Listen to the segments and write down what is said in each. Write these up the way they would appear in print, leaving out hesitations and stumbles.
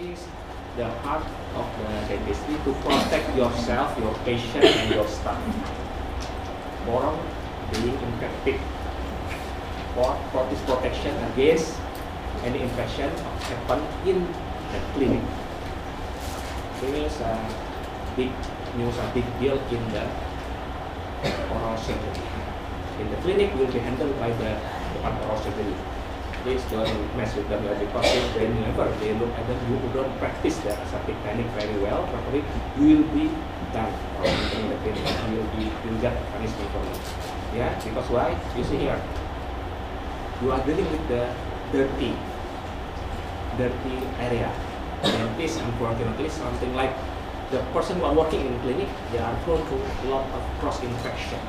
is the heart of the dentistry to protect yourself, your patient, and your staff from being infected. For this protection against any infection happen in the clinic. This is a big news, a big deal in the oral surgery. In the clinic, will be handled by the oral surgery. Please don't mess with them because whenever they look at them, you don't practice the aseptic technique very well properly, you will be done from entering the clinic. You will get punishment from it. Yeah, because why? You see here, you are dealing with the dirty area. And this, unfortunately, something like the person who are working in clinic, they are prone to a lot of cross infection.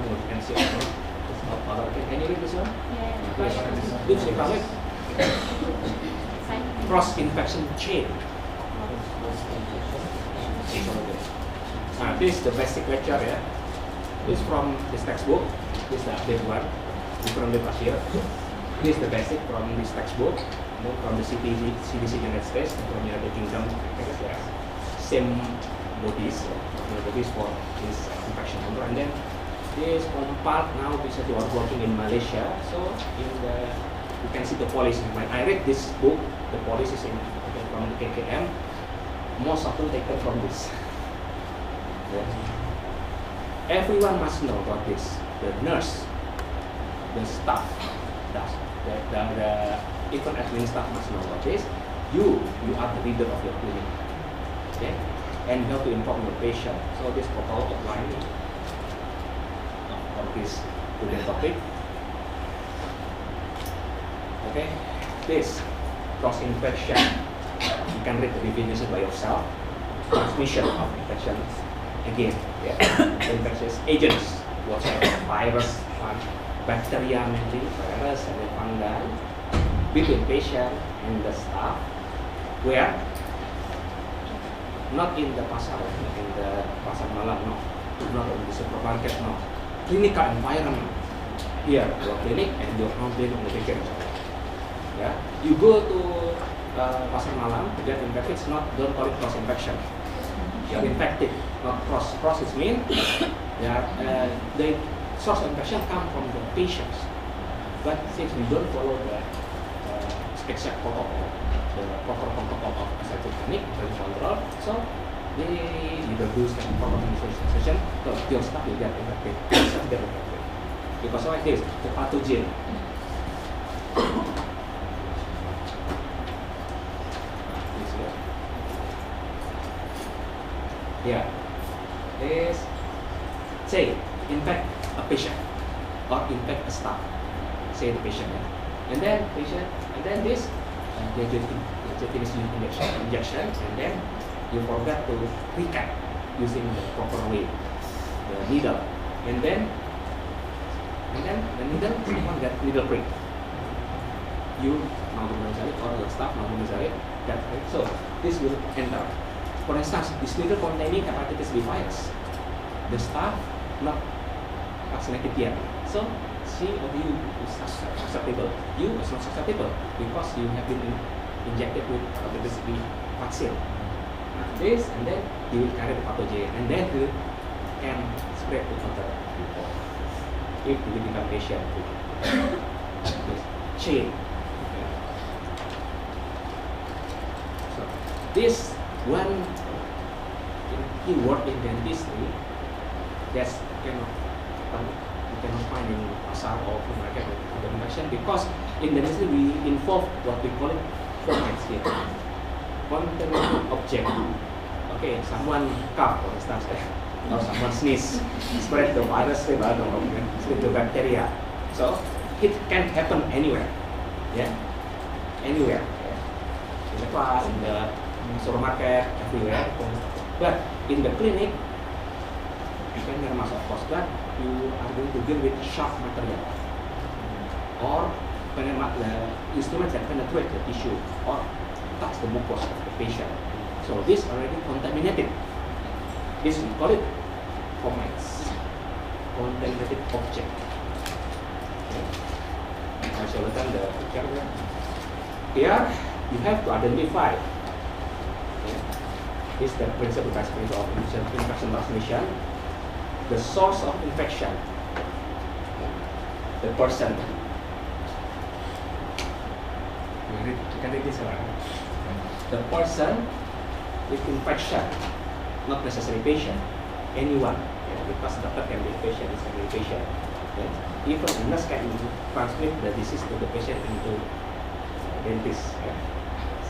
You can see. Can you read this one? Yeah. This is called cross infection chain. This is the basic lecture, yeah. This is from this textbook. This is the update one. Different last year. This is the basic from this textbook. From the CDC United States, from the United Kingdom, same bodies for this infection number, and then this part now because you are working in Malaysia, so you can see the policy. When I read this book, the policy is from the KKM, most of them taken from this. Yeah. Everyone must know about this. The nurse, the staff, even admin staff must know about this. You are the leader of your clinic, okay? And you have to inform your patient. So this protocol outline of this student topic. Okay, this cross infection. You can read the definition by yourself. Transmission of infections. Again, yeah. Infectious agents, whatever virus, bacteria mainly, virus and then fungi, between patient and the staff, where not in the pasar, not in the pasar malam, no, not in the supermarket, no, clinical environment. Here, your clinic and your home clinic on the weekend. Yeah, you go to pasar malam to get infected. It's not, don't call it cross infection. You are infected, not cross. Cross is mean, yeah, the source of infection come from the patients. But since we don't follow the exact protocol, the proper protocol of aseptic technique, control, so they either do some proper session, so your staff will get infected, yourself get infected. Because like this, the pathogen. Yeah, is say infect a patient or infect a staff. Say the patient, yeah. And then patient, and then this they just finish injection, and then you forgot to recap using the proper way, the needle, and then the needle, someone got needle prick. You mau mencari or your staff mau mencari that prick. So this will enter. For instance, this needle containing hepatitis B virus. The staff not vaccinated yet, so she or you is susceptible. You is not susceptible because you have been injected with hepatitis B vaccine. This and then you will carry the pathogen, and then you can spread to other people if you become patient. This chain. So this one keyword in dentistry that's you cannot find in pasar or market or the infection, because in dentistry we involve what we call it formats here. Contaminated object. Okay, someone cough for instance, or someone sneeze, spread the virus, spread the bacteria. So it can happen anywhere. Yeah, anywhere. In the class, in the supermarket, everywhere. But in the clinic, you can get mass of course, but you are going to deal with sharp material or the instruments that penetrate the tissue or touch the mucosa of the patient. So this already contaminated. This we call it formats, contaminated object. Okay. I shall return the picture here. you have to identify. This is the principle of infection transmission. The source of infection, the person. You can read this around. The person with infection, not necessarily patient, anyone. Because doctor can be a patient, is can be a patient. Even a nurse can transmit the disease to the patient into dentist.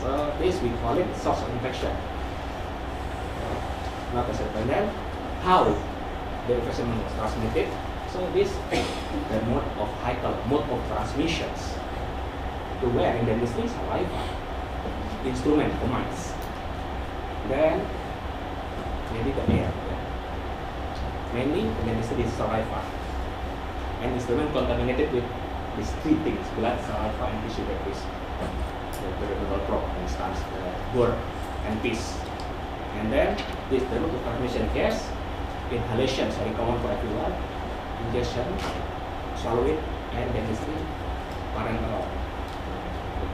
So this we call it source of infection. Not necessarily. And then how the infection was transmitted. So this the mode of transmissions. To where in dentistry, saliva, instrument, the mice. Then maybe the air. Mainly in dentistry is saliva. And instrument contaminated with these three things: blood, saliva, and tissue debris. The periodontal probe, for instance, the burr and piece. And then this the route of transmission gas, inhalation, very common for everyone, ingestion, swallow it, and dentistry, parenteral,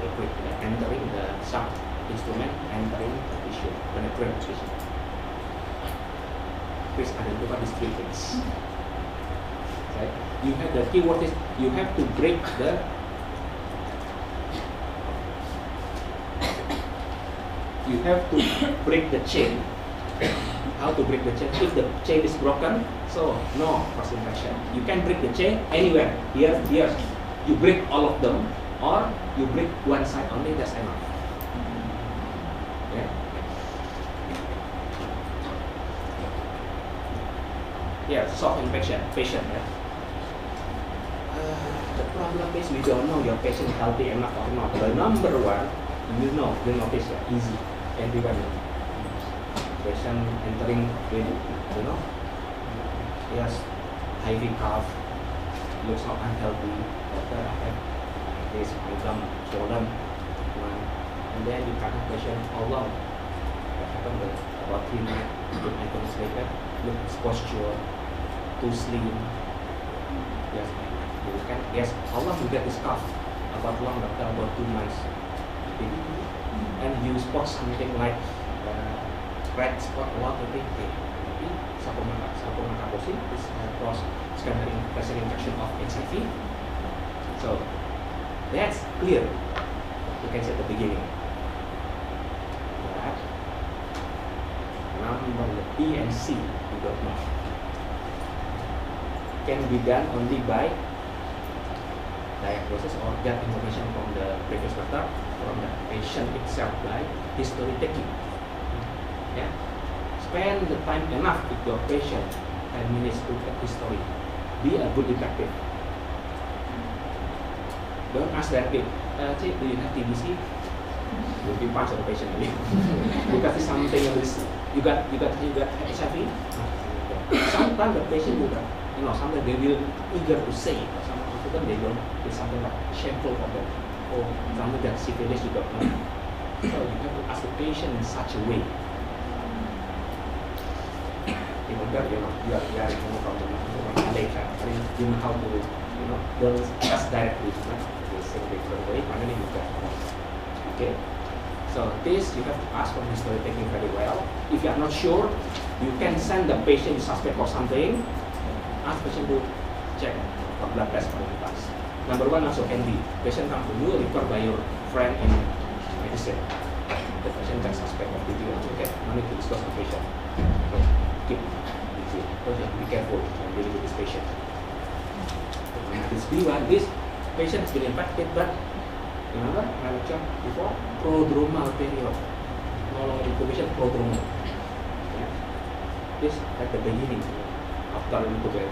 liquid entering the sub instrument, entering the tissue, penetrate tissue. Please identify these three things. Right? You have the keyword is you have to break the chain. How to break the chain? If the chain is broken, so no cross infection. You can break the chain anywhere. Here. You break all of them, or you break one side only. That's enough. Yeah. Yeah. Soft infection, patient. Yeah. The problem is we don't know your patient healthy enough or not. The number one, you notice easy. Everyone knows. Patient entering with, yes, heavy cough, looks not unhealthy. Doctor, I have this, my gum swollen, and then you can have patient how long? That happened about 3 items later. Look, his posture, too slim. Yes, you can guess how long you get this cough. About long, doctor, about 2 months. And you spot something like red spot, what you think? Maybe Sarcoma kaposi is cross secondary infection of HIV. So that's clear. You can say at the beginning. But number B and C, you don't know. Can be done only by diagnosis or get information from the previous doctor, from the patient itself by history taking. Yeah. Spend the time enough with your patient, 10 minutes to get history. Be a good detective. Don't ask directly, do you have TBC? You'll be part of the patient again. Because it's something of this, you got HIV? Sometimes the patient will, sometimes they will eager to say it, or sometimes they don't. It's something like shameful for them. Or something that syphilis you don't know. So you have to ask the patient in such a way. Even though you are hearing from the later, you know how to, don't ask directly, you say different way, finally you get. Okay. So this you have to ask from history taking very well. If you are not sure, you can send the patient suspect for something. Ask patient to check for blood test for the past. Number one also can be patient come to you referred by your friend in medicine. The patient can suspect of DTI. Okay, no need to discuss the patient. So keep DTI. So you have to be careful when dealing with this patient. This B1, this patient has been infected, but remember my lecture before, prodromal period. No longer incubation, prodromal. Yeah. This at the beginning, after incubation,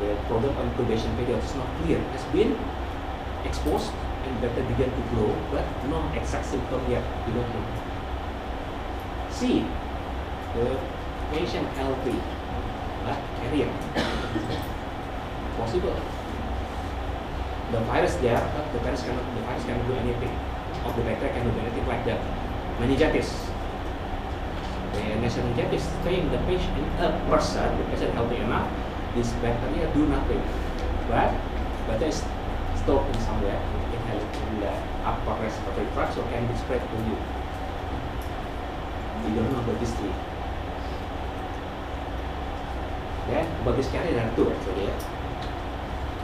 the prodromal incubation period is not clear. It has been exposed and better begin to grow, but no exact symptom yet. You don't know. C, the patient healthy, but carrier. Possible. The virus there, but the virus cannot do anything. Or the bacteria cannot do anything like that. Meningitis. The meningitis stay in the patient, in a person, the patient healthy enough, this bacteria do nothing. But is stored in somewhere, inhaled in the upper respiratory tract, so can be spread to you. You don't know the history. Then about this carrier there are two actually.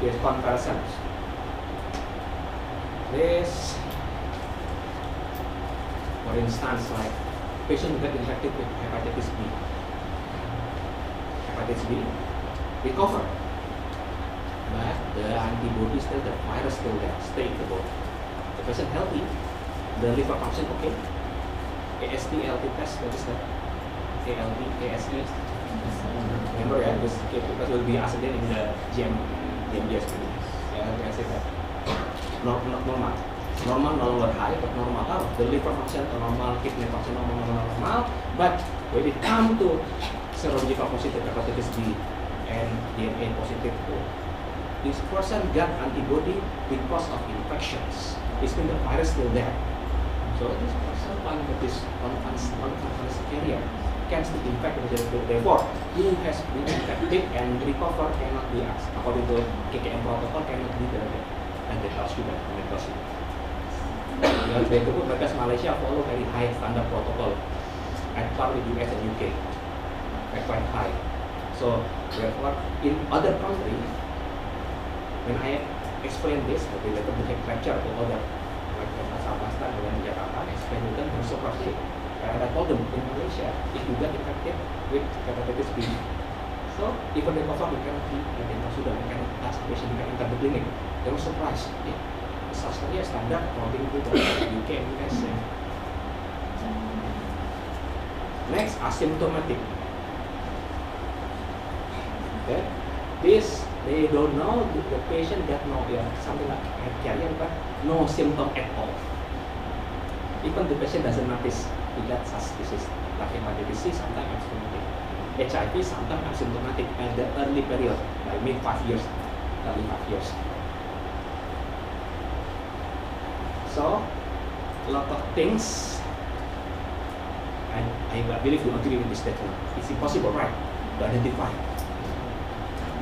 Here's comparisons. This, for instance, like patient who get infected with hepatitis B. Hepatitis B recover, but the antibody still, the virus still there, stay in the body. The patient healthy, the liver function okay. AST, ALT test, what is that? ALT, AST. Remember, yeah, because will be asked again in the GMDS. Yeah, I say that. Normal. Normal no longer high, but normal. The liver function normal, kidney function normal. But when it comes to serological positive hepatitis B and DNA positive, this person got antibody because of infections. It's been the virus still there. So this person one with this non-contagious carrier can still infect with the therefore who has been infected and recover cannot be asked according to KKM protocol cannot be the student. Because Malaysia follow very high standard protocol at par with US and UK, quite high. So therefore in other countries, when I explain this, related to lecture to other like Afghanistan and Jakarta, explain to them and so properly. And I told them in Malaysia, if you get infected with hepatitis B, so even the recover, you cannot be sudah, you cannot touch the patient, you can enter the clinic. They were surprised. Such standard according to the UK and US. Next, asymptomatic. Okay, this they don't know the patient got no something like carrier, but no symptom at all. Even the patient doesn't notice he got such disease like hepatitis C, sometimes asymptomatic. HIV sometimes asymptomatic at the early period, like mid 5 years, early 5 years. So, a lot of things, I believe you agree with this statement. It's impossible, right, to identify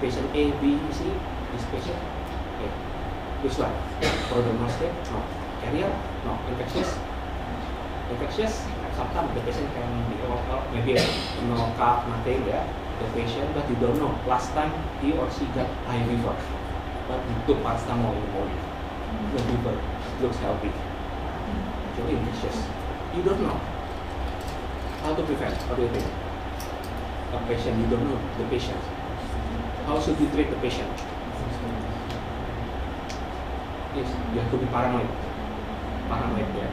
patient A, B, C, this patient. Okay. Which one? Prognostic? No. Carrier? No. Infectious? Infectious? Sometimes the patient can be maybe no cough, nothing, yeah. The patient, but you don't know. Last time he or she got high fever, but he took paracetamol in the morning. The fever looks healthy. Actually infectious. You don't know. How to prevent? What do you think? A patient, you don't know the patient. How should you treat the patient? Yes, you have to be paranoid. Paranoid, yeah.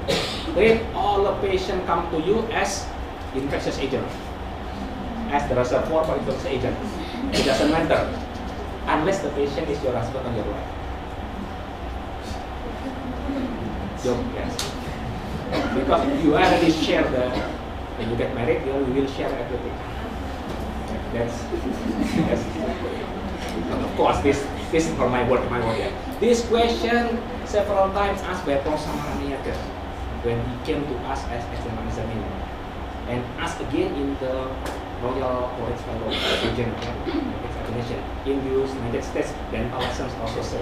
Treat all the patient come to you as infectious agent, as the reservoir for infectious agent. It doesn't matter unless the patient is your husband or your wife. Joke, yes. Because you already share when you get married, you will share everything. That's yes. Of course, this is for my work, yeah. This question several times asked by Prof. Samaraniaga when he came to us as exam examiner, and asked again in the Royal College Fellow examination in the United States. Dental lessons also say,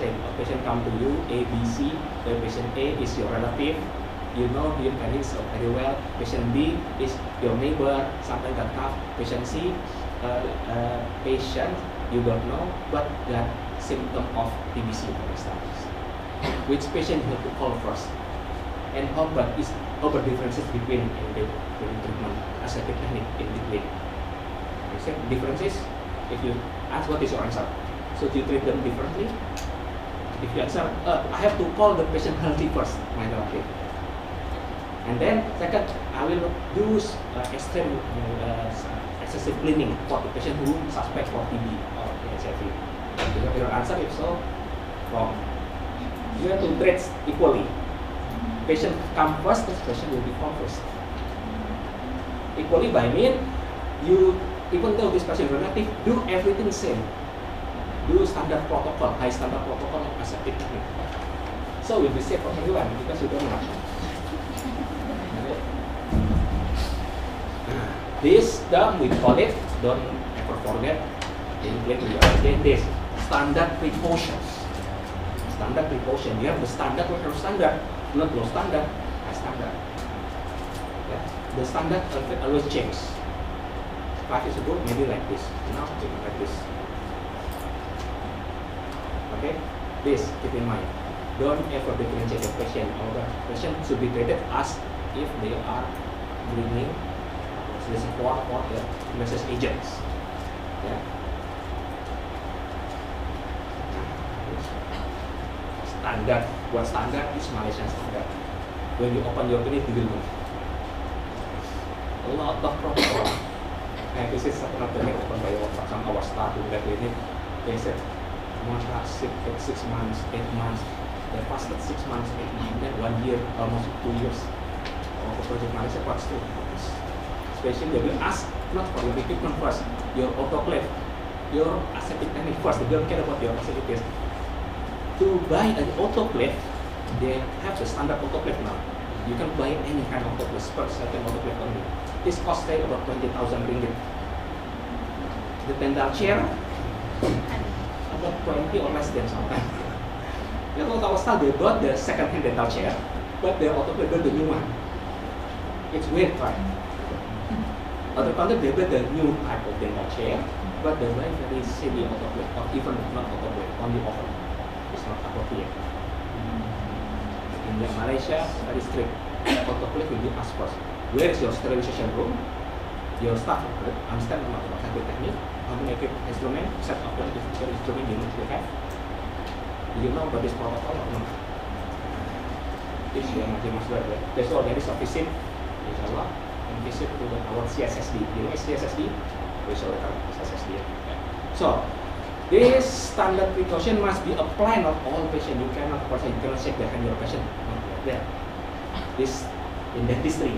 a patient come to you, A, B, C. The patient A is your relative. You know him very well. Patient B is your neighbor, sometimes got cough. Patient C, patient you don't know, but got symptom of TBC, for instance. Which patient you have to call first? And how about differences between the treatment as a technique in between? You said differences. If you ask, what is your answer? So do you treat them differently? If you answer, I have to call the patient healthy first, my relative. And then second, I will do extreme excessive cleaning for the patient who suspect for TB or HIV. Your answer, if so, wrong. You have to treat equally. Patient come first, this patient will be called first. Equally by mean, you, even though this patient relative, do everything same. Do standard protocol, high standard protocol of aseptic technique. So will be safe for everyone because you don't know. This term we call it, don't ever forget, in English we understand this, standard precautions. standard precaution. You have the standard, what are standard? Not low standard, high standard. Yeah. The standard always change. 5 years ago, maybe like this. Now, maybe like this. Okay? This, keep in mind. Don't ever differentiate the patient. Our patient should be treated as if they are bringing the support or the message agents. Yeah. Standard, what standard is Malaysian standard. When you open your clinic, you will know. A lot of protocol. And this is one of the open by some of our staff in the clinic. They said, one class 6 months, 8 months. They fasted 6 months, 8 months, then 1 year, almost 2 years. Of Project Malaysia, what's still this? Especially they will ask not for your equipment first, your autoclave, your aseptic technique first. They don't care about your facilities. To buy an autoclave, they have the standard autoclave now. You can buy any kind of autoclave, certain autoclave only. This costs about 20,000 ringgit. The dental chair, about 20 or less than sometimes. You know, our staff, they bought the second-hand dental chair, but they autoclave built the new one. It's weird, right? Other countries, they build the new type of dental chair, but they buy very silly autoclave, or even not autoclave, only oven. It's not appropriate. In Malaysia, very strict. Autoclave will be asked first. Where is your sterilization room? Your staff understand about scientific technique, how to make it instrument, set up the different instrument you need to have. Do you know about this protocol or not? This yang masih masuk ada. Besok there is a visit, insyaAllah, and visit to our CSSD. You know CSSD? Besok ada CSSD. So, this standard precaution must be applied on all patients. You cannot shake the hand of your patient. Not like that. This in dentistry,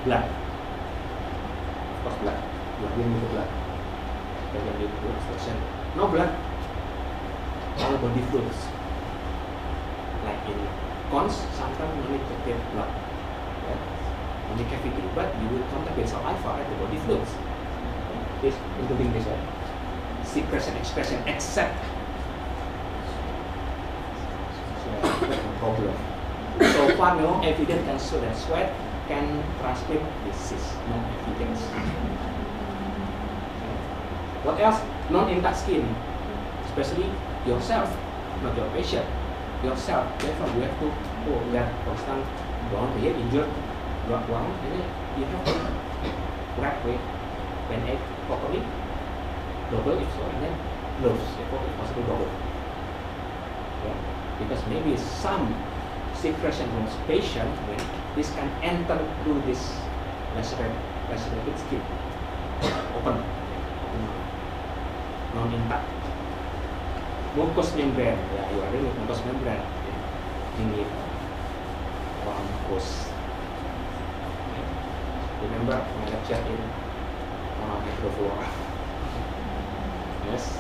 blood. Of course, blood. You are dealing with blood. Then you need to do extraction. No blood. All body fluids. Like in cons, sometimes you need to get blood. Yeah? On the cavity, but you will contact with saliva at the body fluids. This, including this one. Secretion, expression, except no problem. So far, no evidence can show that sweat can transmit disease. No evidence. What else? Non-intact skin, especially yourself, not your patient. Yourself. Therefore, you have to that constant one here injured, blood one, and then you have to wrap with band-aid properly. Double if so, and then gloves, if possible double. Yeah. Because maybe some secretion from patient, when this can enter through this lacerated skin, open, non-intact. Mucous membrane, yeah, you are dealing with mucous membrane. You need mucous. Remember my lecture in microflora. Yes.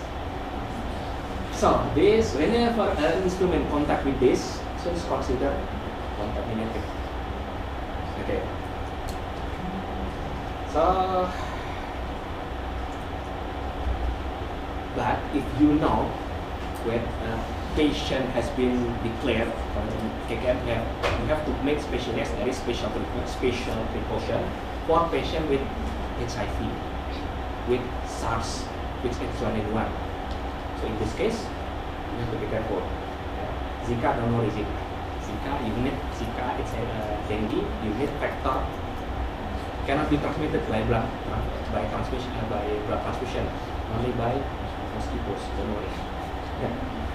So this, whenever an instrument contact with this, so it's considered contaminated. Okay. So, but if you know when a patient has been declared KKM, you have to make special, yes, there is special precaution for patient with HIV, with SARS, with H1N1. So in this case, you have to be careful. Zika, don't worry Zika. Zika, you need Zika, it's a dengue, you need vector. Cannot be transmitted by blood transfusion, only by mosquitoes, don't worry. Yeah.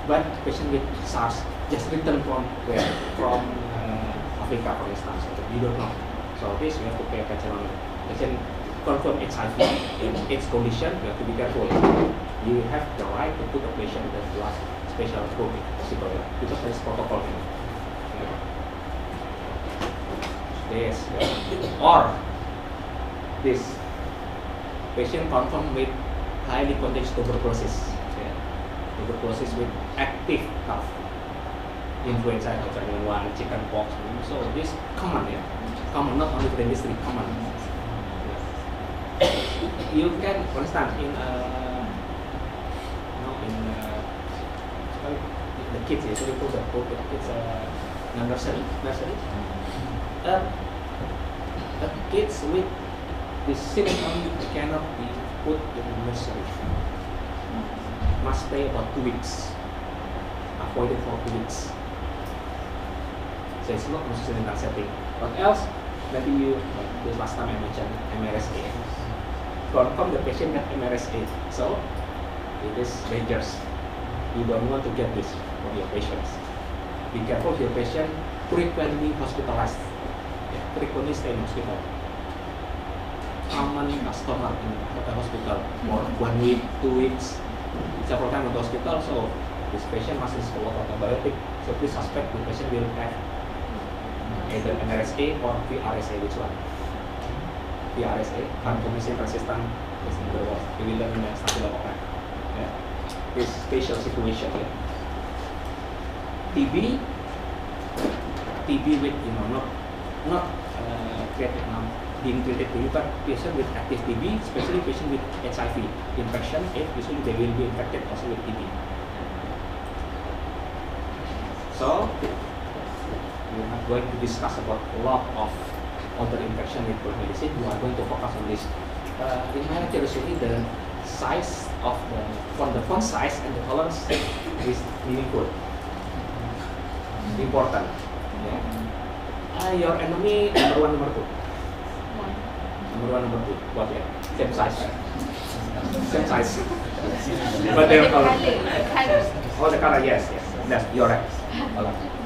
But patient with SARS just returned from where? From Africa, for instance. You don't know. So this you have to pay attention on. Patient confirm HIV in its condition, you have to be careful. You have the right to put a patient in the blood special group if possible, because there is protocol. Yes. Or this patient confirmed with highly contagious tuberculosis. Tuberculosis with active cough, influenza, H1N1, chicken pox. So this common, yeah, common, not only for the industry, common. You can, for instance, in the kids, usually put the kids nursery. Kids with this symptom cannot be put in nursery. Must stay about 2 weeks. Avoid it for 2 weeks. So it's not necessarily in that setting. What else? Maybe you, this last time I mentioned MRSA. Confirm the patient got MRSA. So it is dangerous. You don't want to get this for your patients. Be careful if your patient frequently hospitalized. Frequently stay in hospital. Common customer in the hospital for 1 week, 2 weeks, several times in the hospital. So this patient must use a lot of antibiotic. So please suspect the patient will have either MRSA or VRSA. Which one? VRSA, vancomycin resistant. We will learn in the Staphylococcus. This special situation. TB with not being treated TB, but patient with active TB, especially patient with HIV infection, usually they will be infected also with TB. So we are going to discuss about a lot of other infection with chronic medicine. We are going to focus on this. In my lecture, usually the size of the font size and the tolerance is meaningful, important. Your enemy number 1, number 2. Number 1, number 2. What? Same size. Same size. But they're color. Oh, the color. Yes. That's you're right.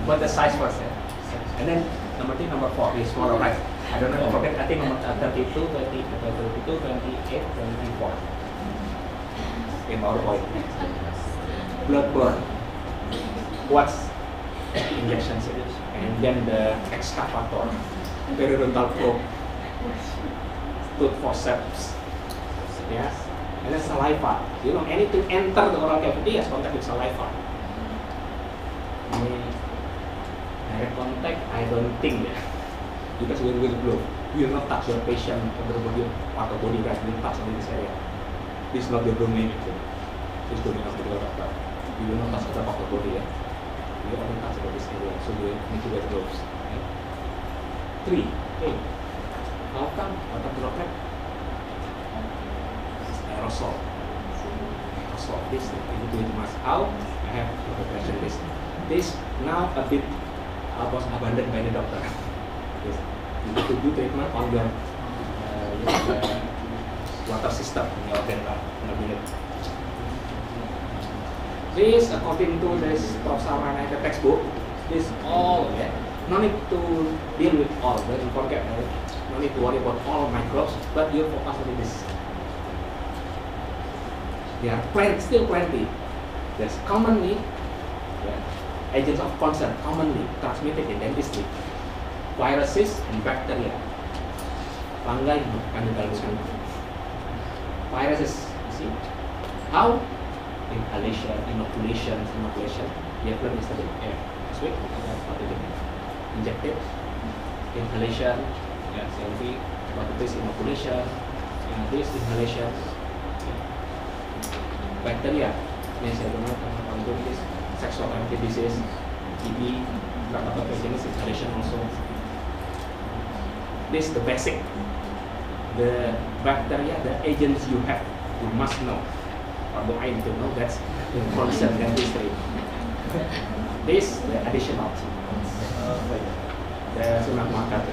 But the size first. And then number 3, number 4 is smaller, right? I don't know. I forget. I think number 32, 28, 24. In our point. Bloodborne. What's injection series? And then the excavator, periodontal probe, tooth forceps, yes, and then saliva. You know, anything enter the oral cavity has contact with saliva. Direct contact, I don't think, because we will blow. You will not touch your patient under body, part of body, right? You will touch only this area. This is not your domain, actually. This is domain of the doctor. You will not touch other part of the body, You only touch about this area, so you need to wear gloves. 3. How come water droplet? It's aerosol. This you need to do it mask. How? I have to question this. This now a bit was abandoned by the doctor. Yes. You need to do treatment on your water system in your dental unit. This, according to this Professor Ranaita textbook, this all, no need to deal with all, don't forget, no need to worry about all microbes, but you focus on this. There are still plenty. There's commonly agents of concern, commonly transmitted in dentistry, viruses and bacteria. Fungi can diagnosed. Viruses, you see, how? Inhalation, inoculation. You have learned yesterday. This week, injected, inhalation, CMV, but this inoculation, this inhalation, bacteria. This sexual transmitted disease, TB, pathogens, inhalation also. This is the basic. The bacteria, the agents you have, you must know. Or I need to know that's in concern dentistry. This the additional. The sunat makat.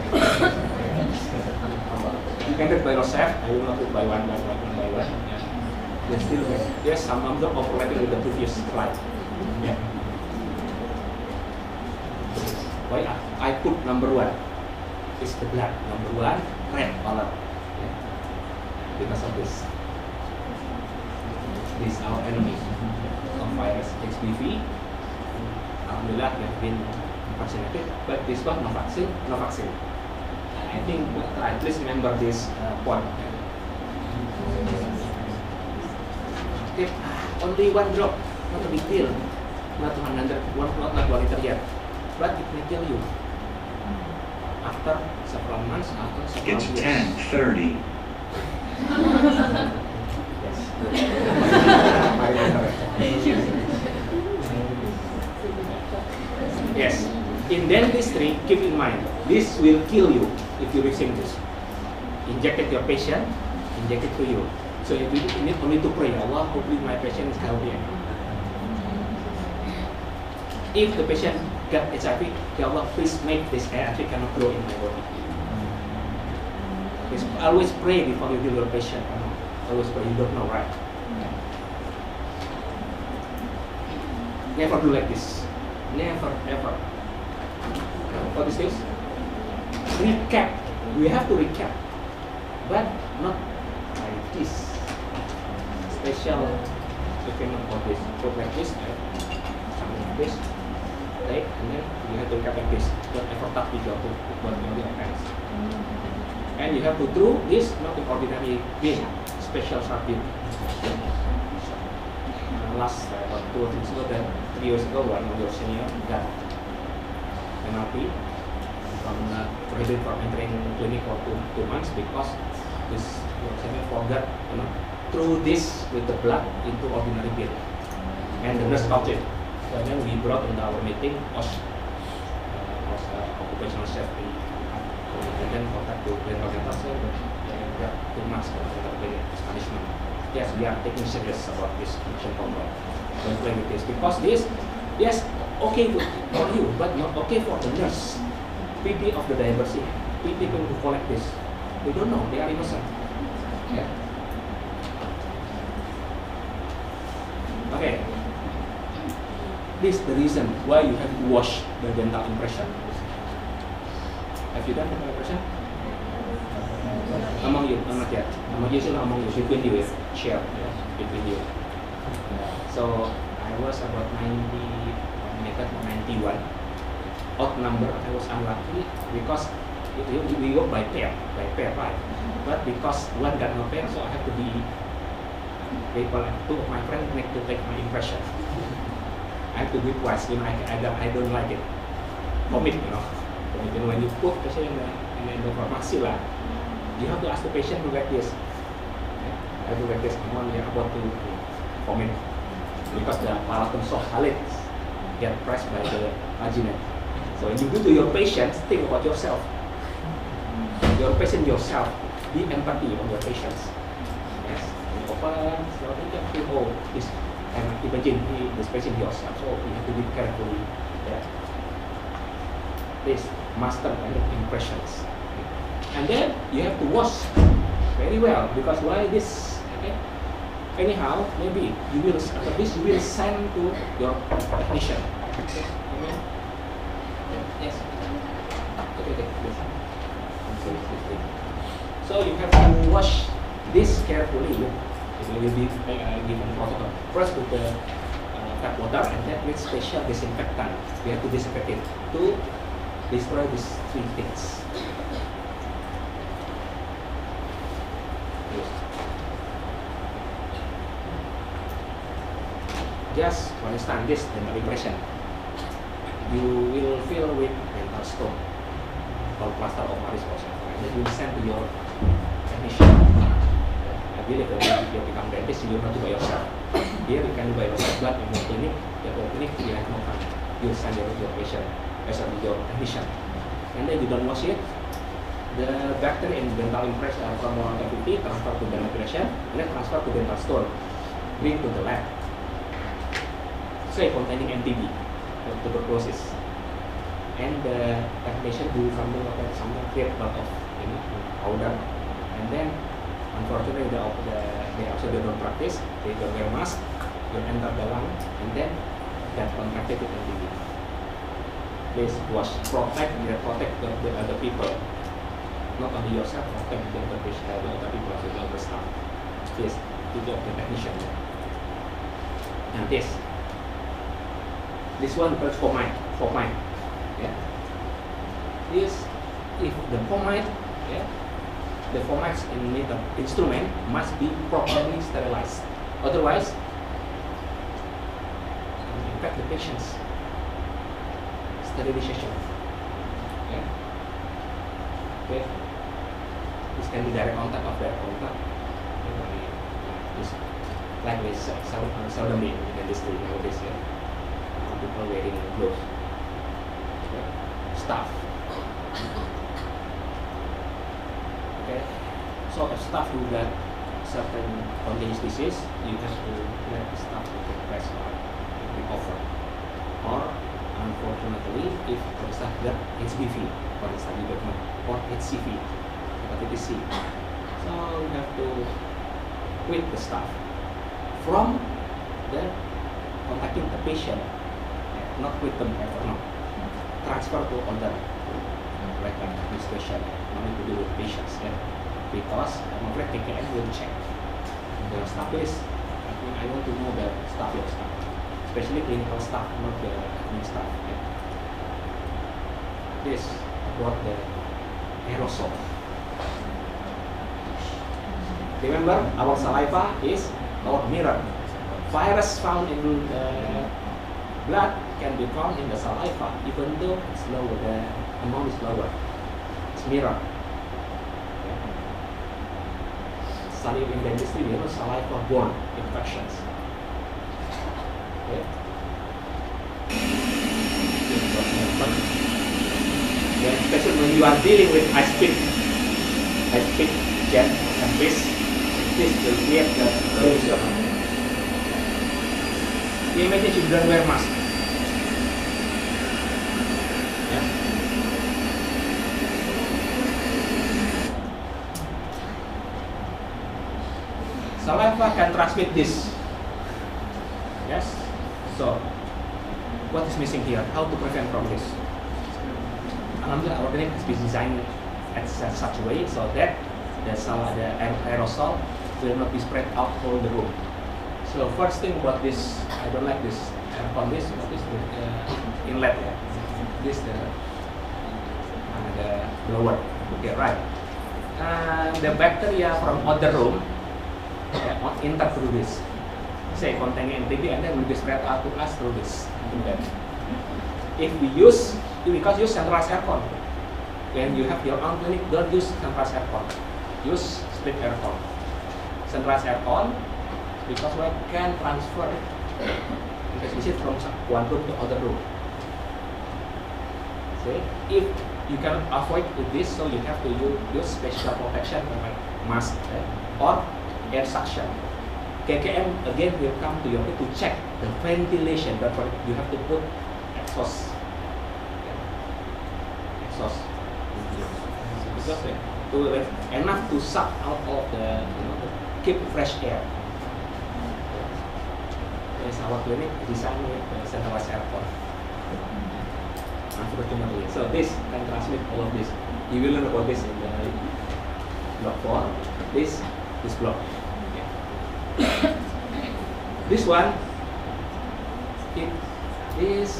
You can do it by yourself. I will not do it by one. There's still yes, some of them overlapping with the previous slide. Yeah. Why I put number 1 is the blood. Number 1 red color. Because of this. This is our enemy of virus HPV. Alhamdulillah we have been vaccinated, but this one no vaccine. I think at least remember this point. Okay, only 1 drop, not a big deal, not 100, not 1 liter yet, but it may kill you after several months, after several years. It's 10:30. In dentistry, keep in mind, this will kill you if you receive this. Injected your patient, inject it to you. So you need only to pray, Allah, hopefully my patient is healthy. If the patient got HIV, ya Allah, please make this HIV cannot grow in my body. Please always pray before you heal your patient. Always pray, you don't know, right? Never do like this. Never, ever. What is this? Recap. We have to recap, but not like this. Special equipment for this. Put like this, something like this, right? And then you have to recap like this. Don't ever touch with your hands. And you have to do this not in ordinary bin, special sardine. Last about 2 or 3 years ago, 3 years ago, one of your senior got penalty from prohibited from entering clinic for 2 months because this senior forgot, threw this with the blood into ordinary bin, and the nurse caught it. So then we brought in our meeting occupational safety, and then contact to clinical dental and got 2 months for dental clinic punishment. Yes, we are taking serious about this action problem. Don't play with this because this, yes, okay for you, but not okay for the nurse. PP of the diversity, PP going to collect this. We don't know, they are innocent. Yeah. Okay. This is the reason why you have to wash the dental impression. Have you done dental impression? Among you, not yet. Among you, between you, share between you. So I was about 91, odd number. I was unlucky because we go by pair, right? But because one got no pair, so I have to be people. 2 of my friends need to take my impression. I have to do it twice. I don't like it. Commit, when you put patient in the pharmacy lah. You have to ask the patient to get this. I have to get this. Come on, we are about to commit because the palatum soft palate get pressed by the vaginal. So when you do to your patients, think about yourself. Your patient yourself. Be empathy on your patients. Yes. You open, so you can feel, oh, this, and imagine this patient yourself. So you have to be carefully. Yeah. This master kind of impressions. And then you have to wash very well because why this? Okay. Anyhow, maybe you will after this you will send to your technician. Okay. Amen. Yes. Okay. Yes. So you have to wash this carefully. It will be given protocol. First with the tap water and then with special disinfectant. We have to disinfect it to destroy these 3 things. Just for instance, this dental impression, you will fill with dental stone or plaster of Paris or something, and then you will send to your technician. I believe that if you become dentist, you don't have to by yourself. Here you can do by yourself, but in your clinic, you have no time. You send your patient, your technician, and then you don't wash it. The bacteria in dental impression from FPP transfer to dental impression, and then transfer to dental stone, bring to the lab. Say containing NTB, tuberculosis, and the technician do something create a lot of powder, and then unfortunately they also don't practice, they don't wear mask, they enter the lung, and then that contracted with NTB. Please wash, protect the other people, not only yourself, protect the other people, the other staff. Please, to the technician. Now this one is pomade. Yeah. This, if the pomade, yeah, the pomade in the instrument must be properly sterilized. Otherwise, infect the patients. Sterilization. Yeah. Okay. This can be direct contact or direct contact. This, like we seldomly in industry nowadays. Yeah. People wearing gloves. Okay. staff. Okay, so if staff who got certain contagious disease, you have to let the staff to take rest or recover. Or unfortunately, if the staff got HBV or the study document or HCV, hepatitis C, so you have to quit the staff from the contacting the patient, not quit them ever, no. Transfer to other like administration, nothing to do with patients, because I'm afraid KKM will check the staff list. I want to know the staff list, especially clinical staff, not the admin staff. This about the aerosol. Remember, our saliva is our mirror. Virus found in the blood can be found in the saliva, even though it's lower, the amount is lower. It's mirror. Saliva in dentistry, we have saliva-borne infections. Okay. Then, especially when you are dealing with high-speed jet and this will create the pollution. Imagine you don't wear mask. Yeah. Saliva can transmit this. Yes. So, what is missing here? How to prevent from this? Alhamdulillah, our clinic has been designed at such a way so that the aerosol will not be spread out all the room. So first thing about this, I don't like this aircon. This what is the inlet? This the blower. Okay, right. The bacteria from other room enter through this. Say containing MTB and then will be spread out to us through this. If we use, because use centralized aircon. When you have your own clinic, don't use centralized aircon. Use split aircon. Centralized aircon, because we can transfer infection from one room to other room. See, if you cannot avoid with this, so you have to use special protection like mask or air suction. KKM again will come to your to check the ventilation. Therefore, you have to put exhaust. Because enough to suck out of the, to keep fresh air. Yes, our clinic designed with centralized aircon. Unfortunately, so this can transmit all of this. You will learn about this in the block 4. This block. Okay. This one, this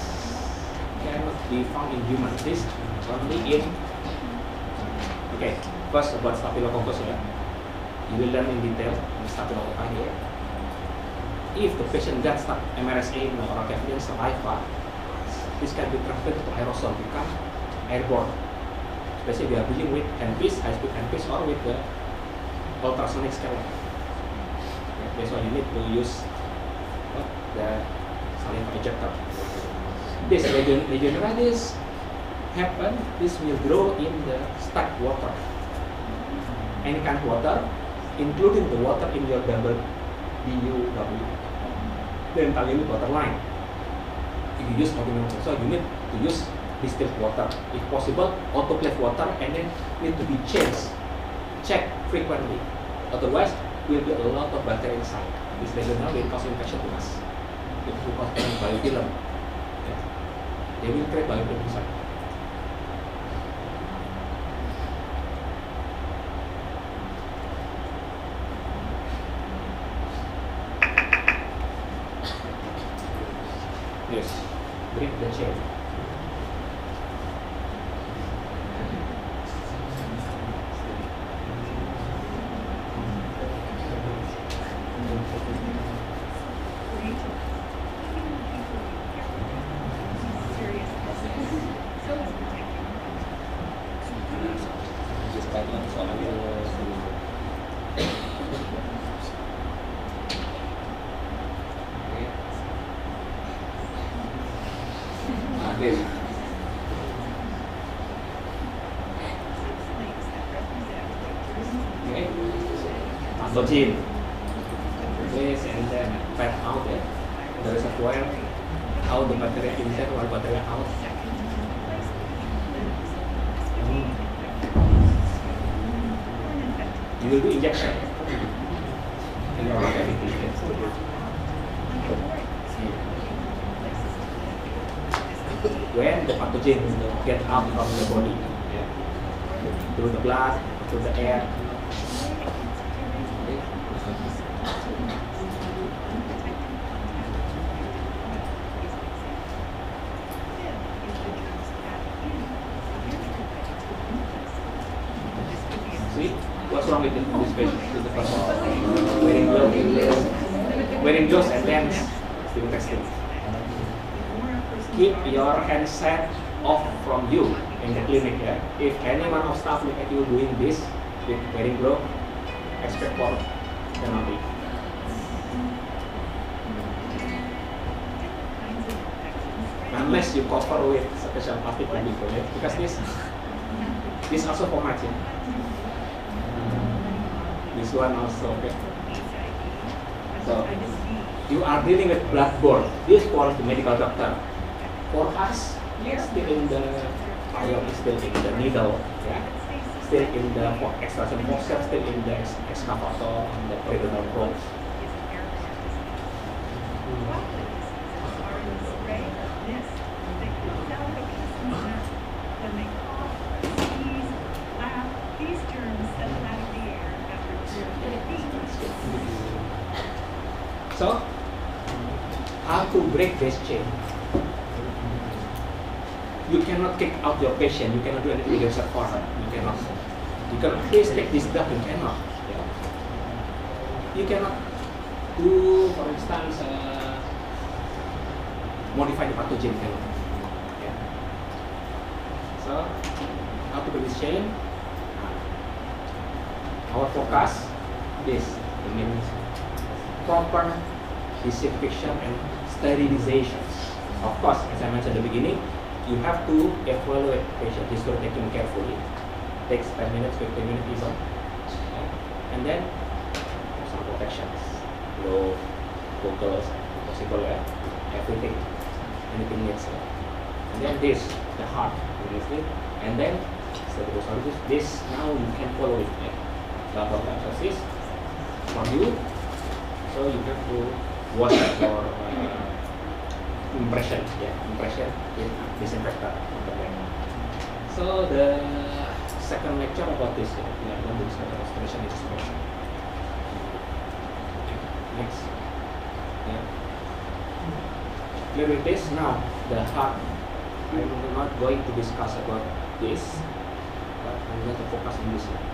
cannot be found in human. This only in. Okay, first about Staphylococcus. You will learn in detail in Staphylococcus here. If the patient gets MRSA in the oral cavity and saliva, this can be transferred to aerosol, become airborne. Especially we are dealing with handpiece, high-speed handpiece, or with the ultrasonic scanner. Okay, that's why you need to use the saliva ejector. This legionelitis happen. This will grow in the stagnant water. Any kind of water, including the water in your double BUW, then dilute water line. If you use ordinary water, so you need to use distilled water. If possible, autoclave water, and then need to be changed, check frequently. Otherwise, will be a lot of bacteria inside. This legionella will cause infection to us. It will cause biofilm. They will create biofilm inside. Yes, break the chain. pathogen. This and then pad out the reservoir, out the bacteria inside or bacteria out. You will do injection. And all of everything. When the pathogen get out from the body, through the blood, through the air. See, what's wrong with this patient? The person wearing gloves and then still testing. Keep your handset off from you in the clinic. If any one of staff look at you doing this with wearing gloves, expect for penalty. Unless you cover with special plastic because this also for matching. This one also, okay. So you are dealing with bloodborne. This for the medical doctor. For us, still in the file, still in the needle, still in the extraction forceps, still in the excavator, and the periodontal probes. So, how to break this chain? You cannot kick out your patient. You cannot do anything with yourself for her. You cannot. You cannot please take this drug. You cannot. You cannot do, for instance, modify the pathogen. You cannot. So, how to break this chain? Our focus is the main proper disinfection and sterilization. Of course, as I mentioned at the beginning, you have to evaluate patient history taken carefully. Takes 10 minutes, 15 minutes even. And then some protections, gloves, goggles, possible, everything, anything needs. And then this, the heart, and then this now you can follow it. Double diagnosis for you. So you have to wash your impression with disinfectant on the back. So the second lecture about this, we are going to discuss restoration and disinfection. Next. Clear with this? Now the heart. I'm not going to discuss about this, but I'm going to focus on this one.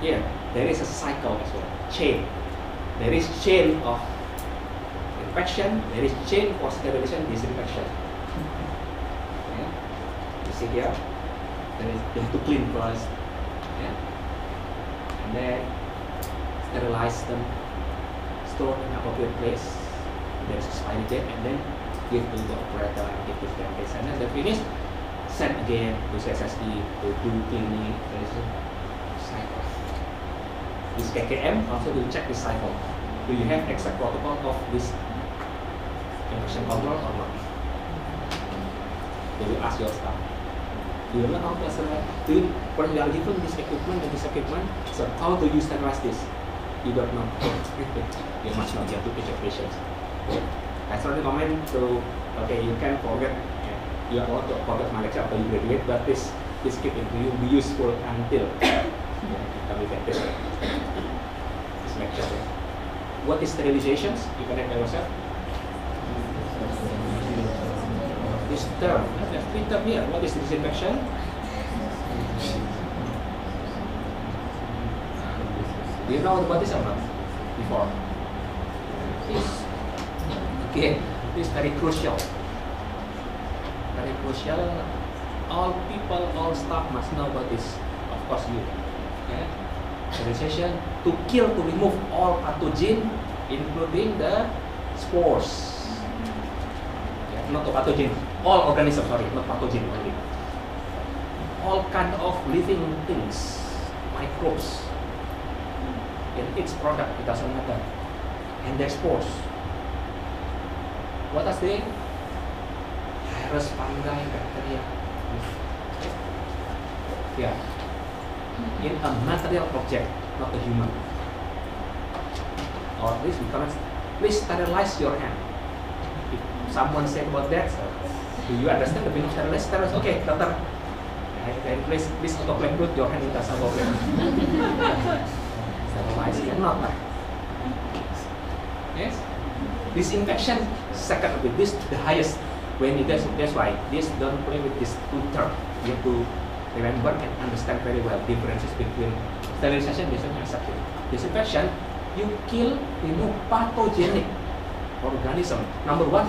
Here, there is a cycle as well, chain. There is chain of infection, there is chain for sterilization, disinfection. You see here, there is you have to clean first, and then sterilize them, store in appropriate place. There is expiry date, and then give to the operator and give to the patient. And then they finish, send again to CSSD to do cleaning. There is a cycle. This KKM also will check this cycle. Do you have exact protocol of this infection control or not? They will ask your staff. Do you know how to sterilize? When you are given this equipment and this equipment, so how do you sterilize this? You don't know. You must not have to teach your patients. I started comment to, okay, you can forget. You are allowed to forget my lecture after you graduate, but this kit will be useful until you can get this lecture. What is sterilizations? You can tell yourself. This term, there's three terms here. What is disinfection? Do you know about this or not? Before? This is very crucial. Very crucial. All people, all staff must know about this. Of course, you. Sterilization to kill, to remove all pathogen, including the spores. Not the pathogen, all organisms, sorry, not pathogen only. all kind of living things, microbes in each product, it doesn't matter, and they expose. What are they? Virus, fungi, bacteria. Yeah, in a material object, not a human. Or at least we cannot. Please sterilize your hand. If someone said about that, do you understand the meaning of sterilize? Sterilize. Okay, doctor. Then please autoclave put your hand in the autoclave. Sterilize. Not lah. Yes. Disinfection. Second with this the highest. When it does, that's why this don't play with this two term. You have to remember and understand very well differences between sterilization, disinfection, and aseptic. Disinfection, you kill, remove pathogenic organism. Number one,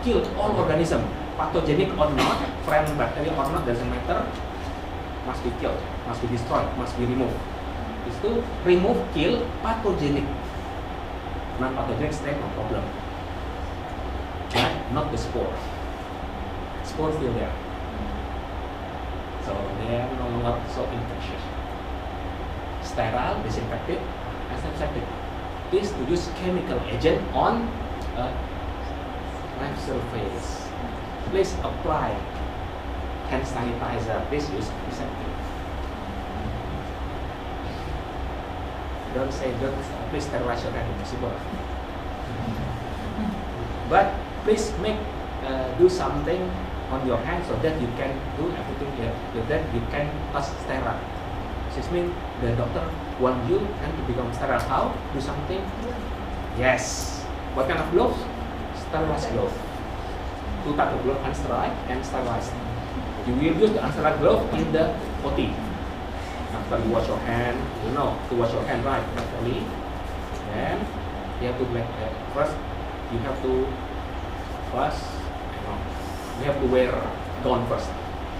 kill all organism, pathogenic or not, friend bacteria or not, doesn't matter. Must be killed, must be destroyed, must be removed. Is to remove, kill pathogenic. Non-pathogenic stay, no problem. But not the spore. Spore still there. So they are no longer so infectious. Sterile, disinfected, aseptic. This to use chemical agent on a live surface. Please apply hand sanitizer. Please use aseptic. Don't say please sterilize your hand, impossible. But please do something on your hand so that you can do everything here, so that you can touch sterile. This means the doctor want you and to become sterile. How? Do something? Yes. What kind of gloves? Sterilized glove. Two types of glove, unsterile and sterilized. You will use the unsterile glove in the OT. After you wash your hand, you know to wash your hand right properly. Then you have to first. You have to you have to wear gown first,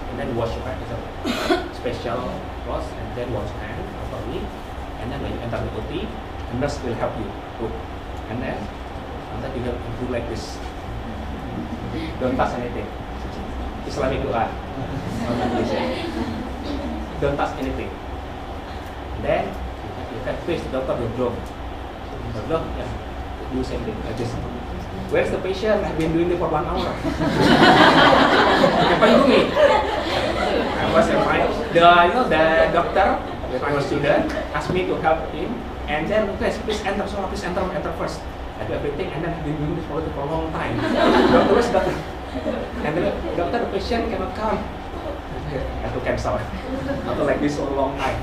and then wash your hand with a special cloth, and then wash your hand properly, and then when you enter the OT, the nurse will help you cook, and then you have to do like this. Don't touch anything. Islamic Quran. Don't touch anything. Then you can face the doctor with glove. The glove, yeah, do same thing like this. Where's the patient? I've been doing it for 1 hour. Apa you do me? I was the doctor, when I was student, asked me to help him, and then please enter first. I do everything, and then I've been doing this for a long time. Doctor, and then doctor, the patient cannot come. I have to cancel. After like this for a long time.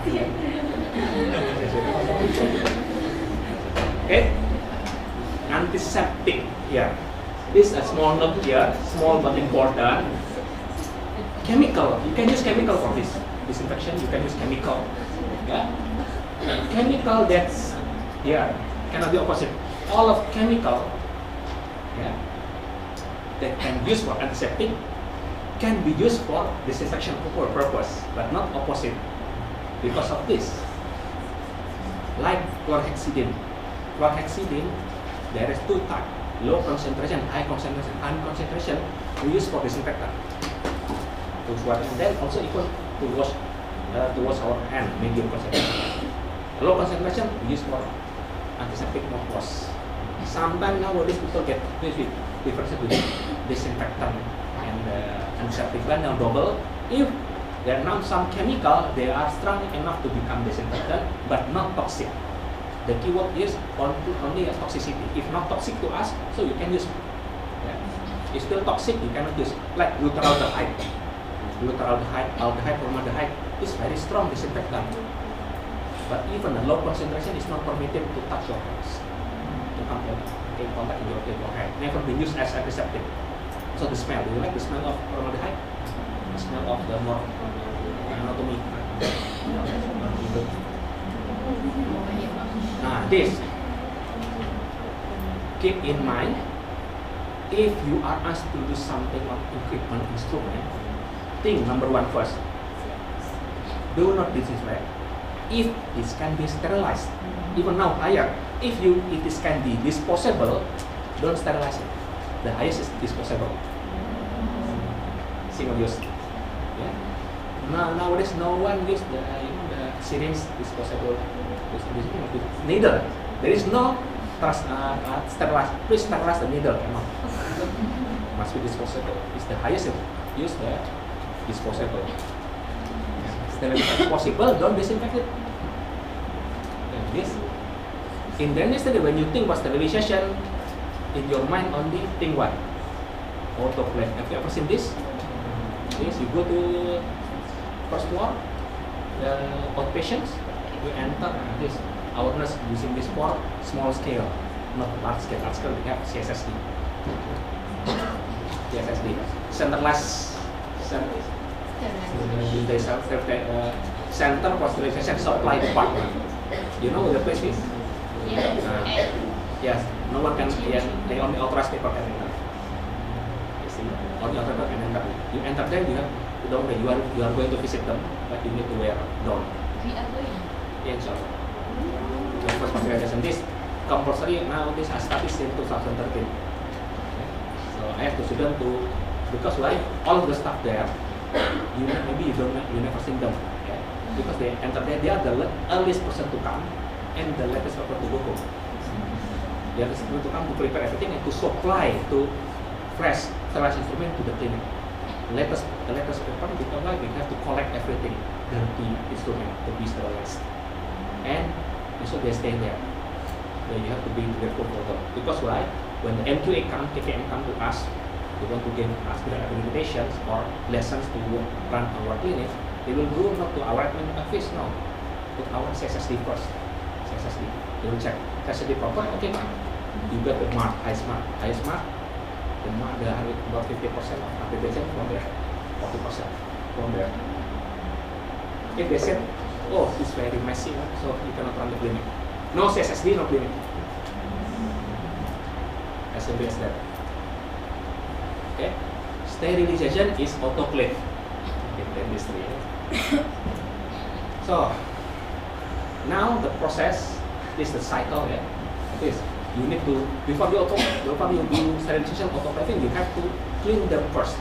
Okay. Antiseptic here. This is a small note here, small but important. Chemical. You can use chemical for this disinfection. You can use chemical. Yeah. Chemical that's here cannot be opposite. All of chemical, yeah, that can be used for antiseptic can be used for disinfection purpose, but not opposite. Because of this, like chlorhexidine. Chlorhexidine, there is two types: low concentration, high concentration. High concentration we use for disinfectant. And then also equal to wash our hand, medium concentration. Low concentration we use for antiseptic mouthwash. Sometimes nowadays people get difference between disinfectant and antiseptic, but now double. If there are now some chemical, they are strong enough to become disinfectant, but not toxic. The keyword is only a toxicity. If not toxic to us, so you can use. Yeah. It's still toxic, you cannot use. Like glutaraldehyde. Aldehyde, formaldehyde is very strong disinfectant. But even a low concentration is not permitted to touch your hands. To come in contact with your hand. Never been used as antiseptic. So the smell, do you like the smell of formaldehyde? The smell of the more anatomy. This, keep in mind, if you are asked to do something on equipment, instrument, think number one first. Do not disinfect. If this can be sterilized, even now higher. If this can be disposable, don't sterilize it. The highest is disposable. Single use. Yeah. Nowadays, no one uses the syringe disposable needle. There is no please sterilize the needle. Cannot. Must be disposable. It's the highest. Use the disposable. Sterilization possible. Don't disinfect it. This. In dentistry, when you think about sterilization, in your mind only think what? Autoclave. Have you ever seen this? Yes, you go to first floor, the outpatients, you enter this. Our nurse using this for small scale, not large scale. Large scale we have CSSD. CSSD. Centerless. Center for sterilization supply department. You know where the place is? Yes. No one can. Yes, they only authorized people can enter. You see, only authorized people can enter. You enter there, you have to know that you are going to visit them, but you need to wear gown. Yeah, so. The first consideration this compulsory now. This has started since 2013. So I have to student to because why all of the staff there, maybe you never seen them. Okay? Because they enter there, they are the earliest person to come and the latest person to go home. They are the person to come to prepare everything and to supply to fresh sterilized instrument to the clinic. The latest paper because why we have to collect everything dirty instrument to be sterilized. And so they stay there. Then you have to be grateful for them. Because why? When the MQA come, KKM come to us, they want to give us the accreditations or lessons to run our clinic, they will go not to our admin office now, to our CSSD first. CSSD. They will check. CSSD proper, okay, you got the mark, high smart, the mark, about 50% of accreditation from there, 40% from there. If they said, oh, it's very messy, so you cannot run the clinic. No CSSD, no clinic. As simple as that. Okay. Sterilization is autoclave in dentistry. So now the process is the cycle. Yeah. This you need to before you do sterilization autoclaving, you have to clean them first,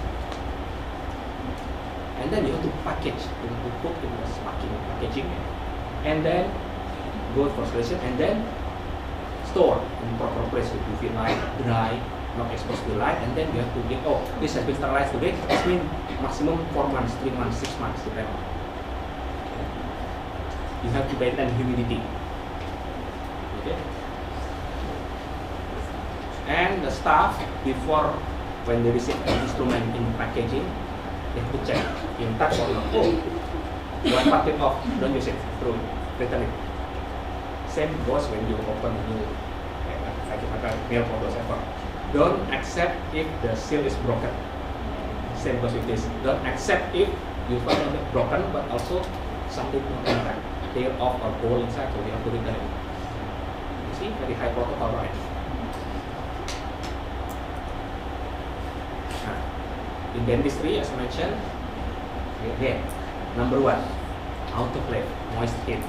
and then you have to package. You have to put in the packaging, and then go for sterilization, and then store in proper place with UV light, dry, not exposed to light, and then you have to get, oh, this has been sterilized today. This means maximum 4 months, 3 months, 6 months, depending. You have to maintain humidity. Okay. And the staff, before when they receive an instrument in packaging, they have to check intact or not. Oh, one packet off, don't use it, throw it, return it. Same goes when you open a new milk or whatever. Don't accept if the seal is broken. Same goes with this. Don't accept if you find it broken, but also something not intact, tear off or hole inside, so you have to return it. You see, very high protocol, right? In dentistry, as mentioned, again, number 1, autoclave, moist heat.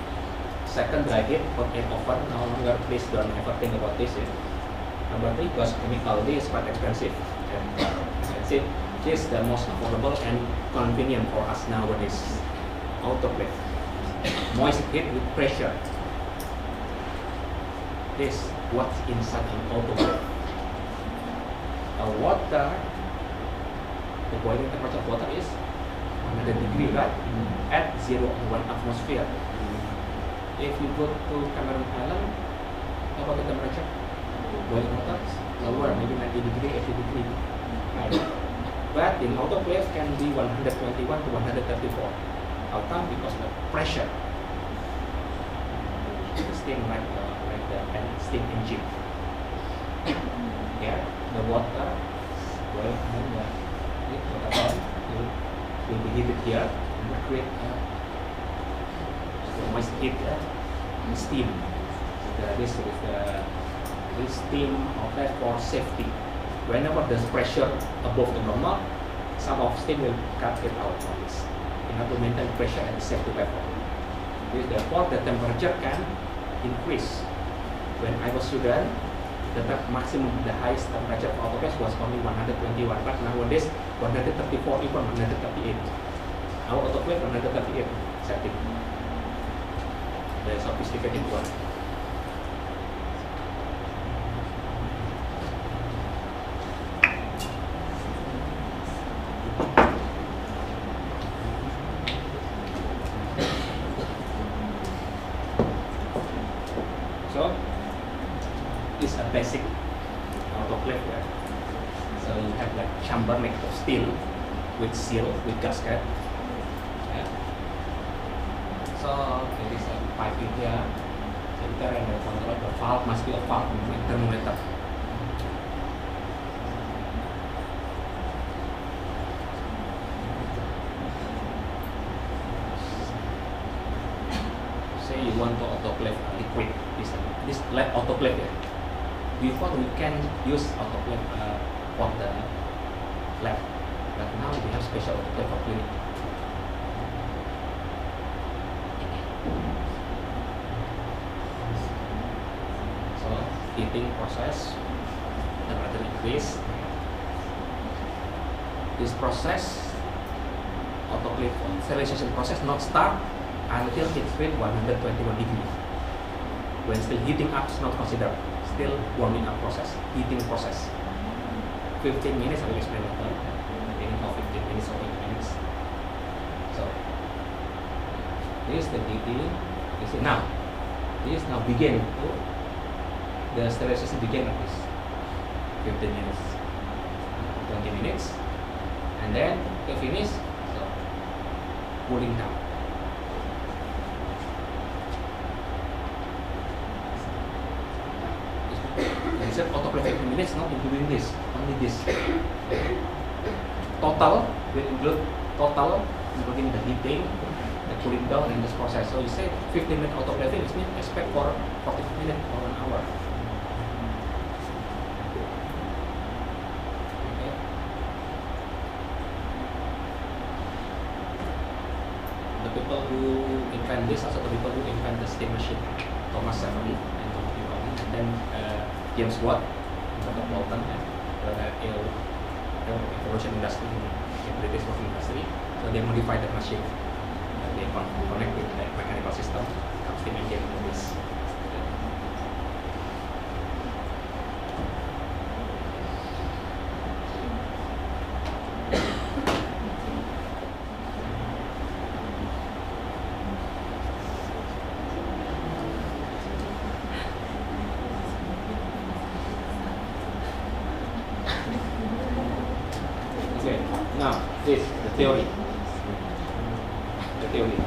Second, dry heat, hot and oven. No longer, please don't ever think about this. Number 3, because chemically is quite expensive. Expensive. This is the most affordable and convenient for us nowadays. Autoclave, moist heat with pressure. This what's inside an autoclave. Water. The boiling temperature of water is 100 degrees, right? At 0 and 1 atmosphere. If you go to Cameron Island, about the temperature? Boiling water lower, maybe 90 degrees, 80 degrees. Right? But in autoclave can be 121 to 134. How come? Because the pressure. Steam like the steam engine. Here, the water will be heated here and create moist heat, steam. This is the steam outlet for safety. Whenever there's pressure above the normal, some of steam will cut it out from this. You have to maintain pressure at the safety level. Therefore, the temperature can increase. When I was student, the highest temperature of autoclave was only 121, but nowadays 134, even 138. Our autoclave 138 setting, the sophisticated one. So it's a basic autoclave there. So you have like chamber made of steel with seal, with gasket. Yeah. So there is a pipe in here. Filter and the control. The valve must be a valve with thermometer. Say you want to autoclave a liquid, this lab autoclave here. Before we can use autoclave for the lab, but now we have special autoclave for clinic. So heating process, temperature increase. This process, autoclave sterilization process, not start until it reaches 121 degrees. When still heating up, is not considered. Still warming up process, heating process. 15 minutes, I will explain later. Beginning of 15 minutes or 8 minutes. So this is the heating. You see now. This now begin. The sterilization begin at this 15 minutes, 20 minutes, and then to finish. So cooling down. Set autoclave 15 minutes, not including this, only this. Total will include including the heating, the cooling down, and this process. So you say 15 minute autoclave, which means expect for 40 minutes or an hour. Okay. The people who invent this, also the people who invent the steam machine, Thomas Savery and John Newton, and then James Watt, Dr. Walton, and evolution industry in British rock industry. So they modified the machine. They connect with the mechanical system, steam engine, and this. Okay, now this the theory. The theory.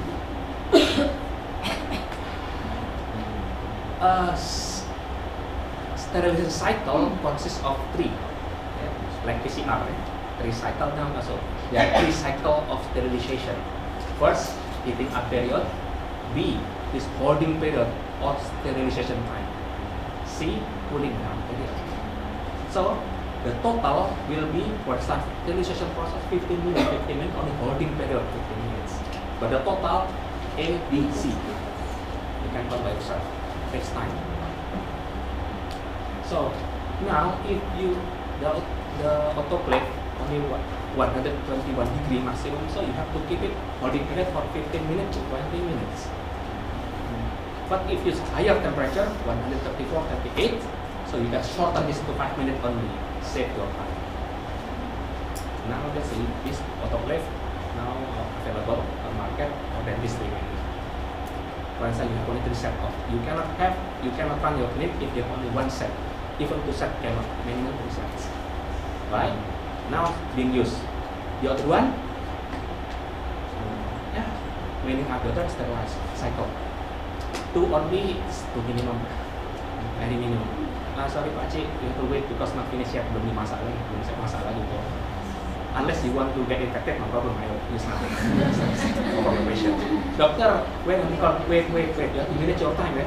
Sterilization cycle consists of three, like PCR, three cycle now. So there are three cycle of sterilization. First, heating up period. B, is holding period or sterilization time. C, cooling down period. So the total will be for sterilization process 15 minutes, only holding period 15 minutes. But the total A, B, C. You can count by yourself. Takes time. So now if you the autoclave only 121 degree maximum, so you have to keep it holding period for 15 minutes to 20 minutes. But if it's higher temperature, 134, 38, so you can shorten this to 5 minutes only. Save your time. Now let's see this autoclave now available on market or dentistry mainly. For example, you have only 3 sets of. You cannot run your clinic if you have only 1 set. Even 2 sets cannot, minimum 3 sets. Right? Now being used. The other one, yeah, cleaning up the other sterilize cycle. 2 only is to minimum, very minimum. Sorry Pak Cik, you have to wait because not finished yet, belum dimasak lagi, belum saya masak lagi tuh. Unless you want to get infected, no problem, I will use nothing. No problem, patient. Doctor, wait, you have to manage your time, right?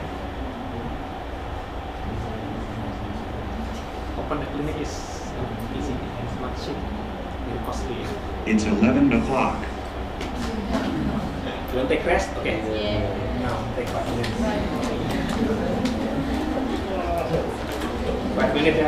Open the clinic is easy and it's not cheap, very costly. It's 11 o'clock. You want to take rest? Okay. Yeah. Now, take 5 minutes. 5 minutes ya.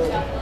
jam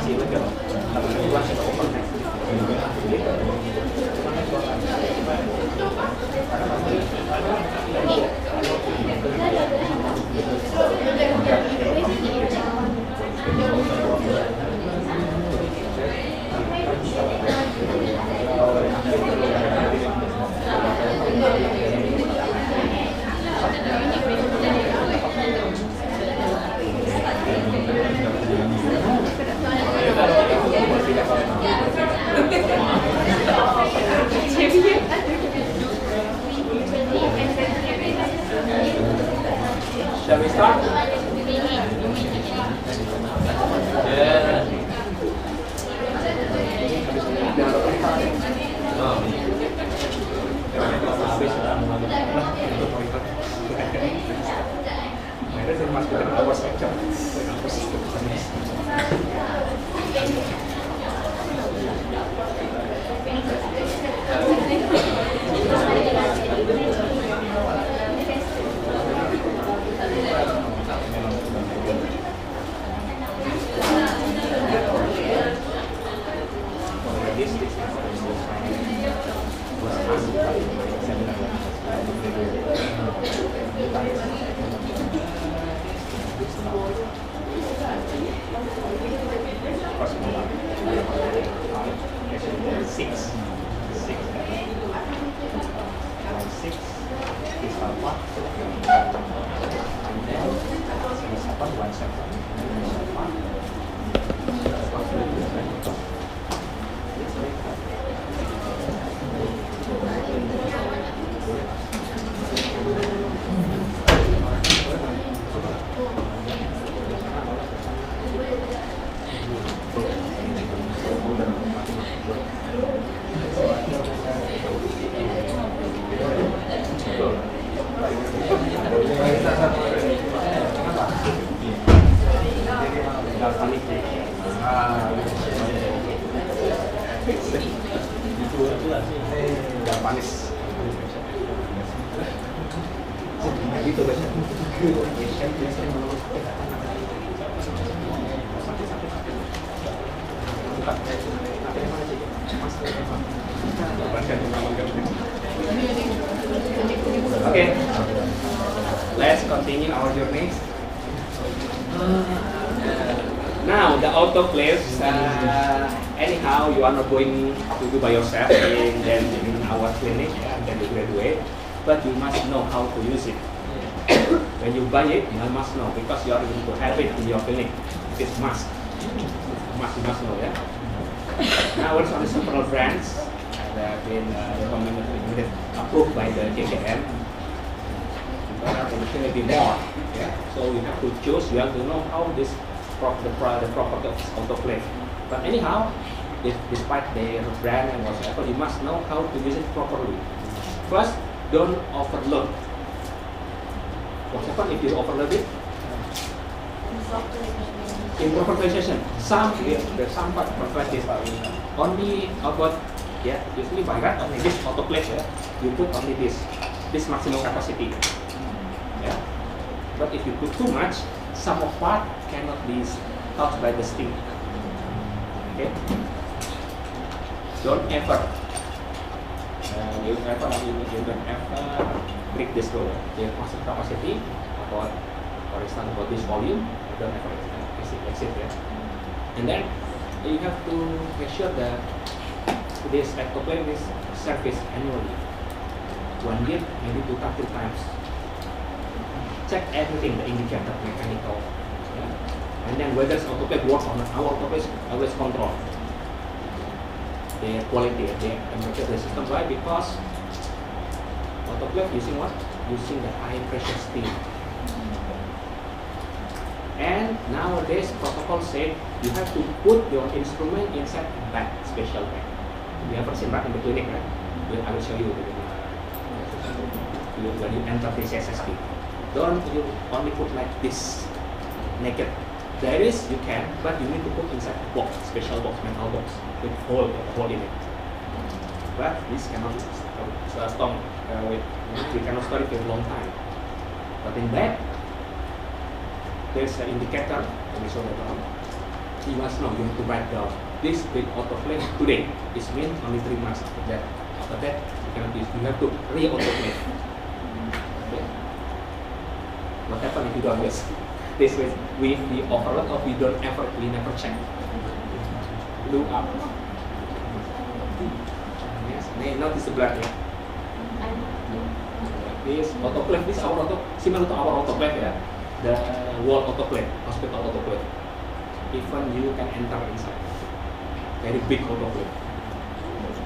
masih legal. Tapi itu masih overnight. Shall we start? Japanis. Gitu biasanya. Okay, let's continue our journey. Now the autoclave. Anyhow, you are not going to do by yourself in our clinic, and then you graduate. But you must know how to use it. When you buy it, you must know because you are going to have it in your clinic. It's must. You must know, yeah. Now, also the several brands that have been recommended, approved by the JKM. But there will be more. Yeah. So you have to choose. You have to know how the property of autoclave. But anyhow, despite their brand and whatever, you must know how to use it properly. First, don't overload. What happens if you overload it? Improper ventilation. There's some part this only about usually by right only this autoclave you put only this maximum capacity. Yeah. But if you put too much, some of part cannot be touched by the steam. Okay. Don't ever break this rule. The maximum capacity about, for example, this volume, don't ever exit it. And then you have to make sure that this autoclave is serviced annually. 1 year, maybe 2 to 3 times. Check everything, the indicator, mechanical. Yeah. And then whether autoclave works or not, our autoclave always control the quality, the temperature of the system. Why? Because autoclave using what? Using the high pressure steam. And nowadays protocol said you have to put your instrument inside a bag, special bag. You ever seen that in the clinic, right? I will show you when you enter the CSSP. Don't you only put like this, naked. There is, you can, but you need to put inside a box, special box, metal box, with hole in it. But this cannot store we cannot store it for a long time. But in that, there's an indicator, let me show that on. you must know, you have to write down this with autoclave today. This means only 3 months after that. After that, you cannot use. You have to re-autoclave. Okay. What happens if you don't use this with the overload or we never check? Blew up. Yes, notice the blood here. This autoclave, this our similar to our autoclave ya. The wall autoclave, hospital autoclave. Even you can enter inside. Very big autoclave.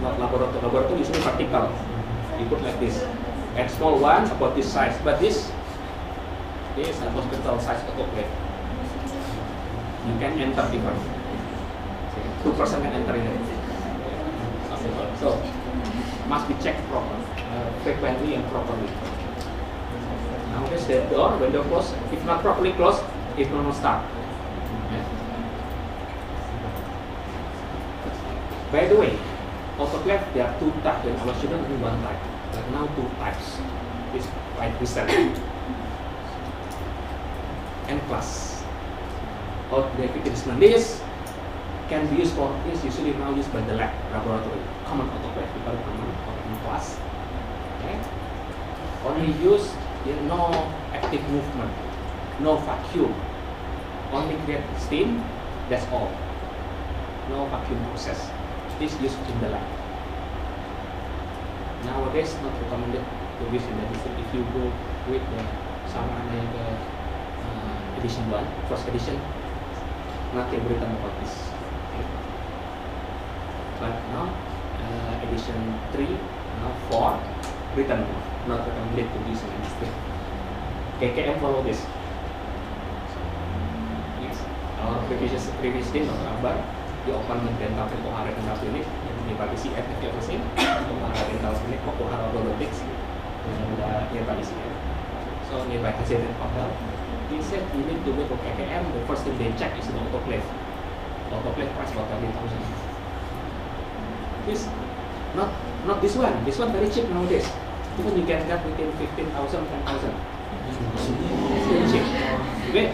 Not laboratory. Laboratory usually vertical. You put like this. And small one about this size, but this is a hospital size autoclave. You can enter even. 2% can enter in it. So must be checked properly, frequently and properly. Nowadays the door, when they close, if not properly closed, it will not start. Yeah. By the way, autoclave there are 2 types. When I was student only 1 type, but now 2 types. This quite recent. N-class. This can be used for, is usually now used by the lab, laboratory, common autoclave, people common or N-class. Okay. Only use, no active movement, no vacuum, only create steam, that's all. No vacuum process. This used in the lab. Nowadays, not recommended to use in the industry. If you go with the edition 1, first edition, nothing written about this. Okay. But now, edition 3, now 4, written more. Not recommended to use in the industry. KKM follow this. Yes. Our previous day, Dr. Akbar, di open dental Kohara dental clinic yang nearby CF, if you ever seen Kohara dental clinic, Kohara Odontologics, nearby CF. So nearby Hasiatin Hotel, he said you need to go for KKM. The first thing they check is the autoclave. Autoclave price about 30,000. This not this one. This one very cheap nowadays. Even you can get within 15,000, 10,000. It's very cheap. Okay.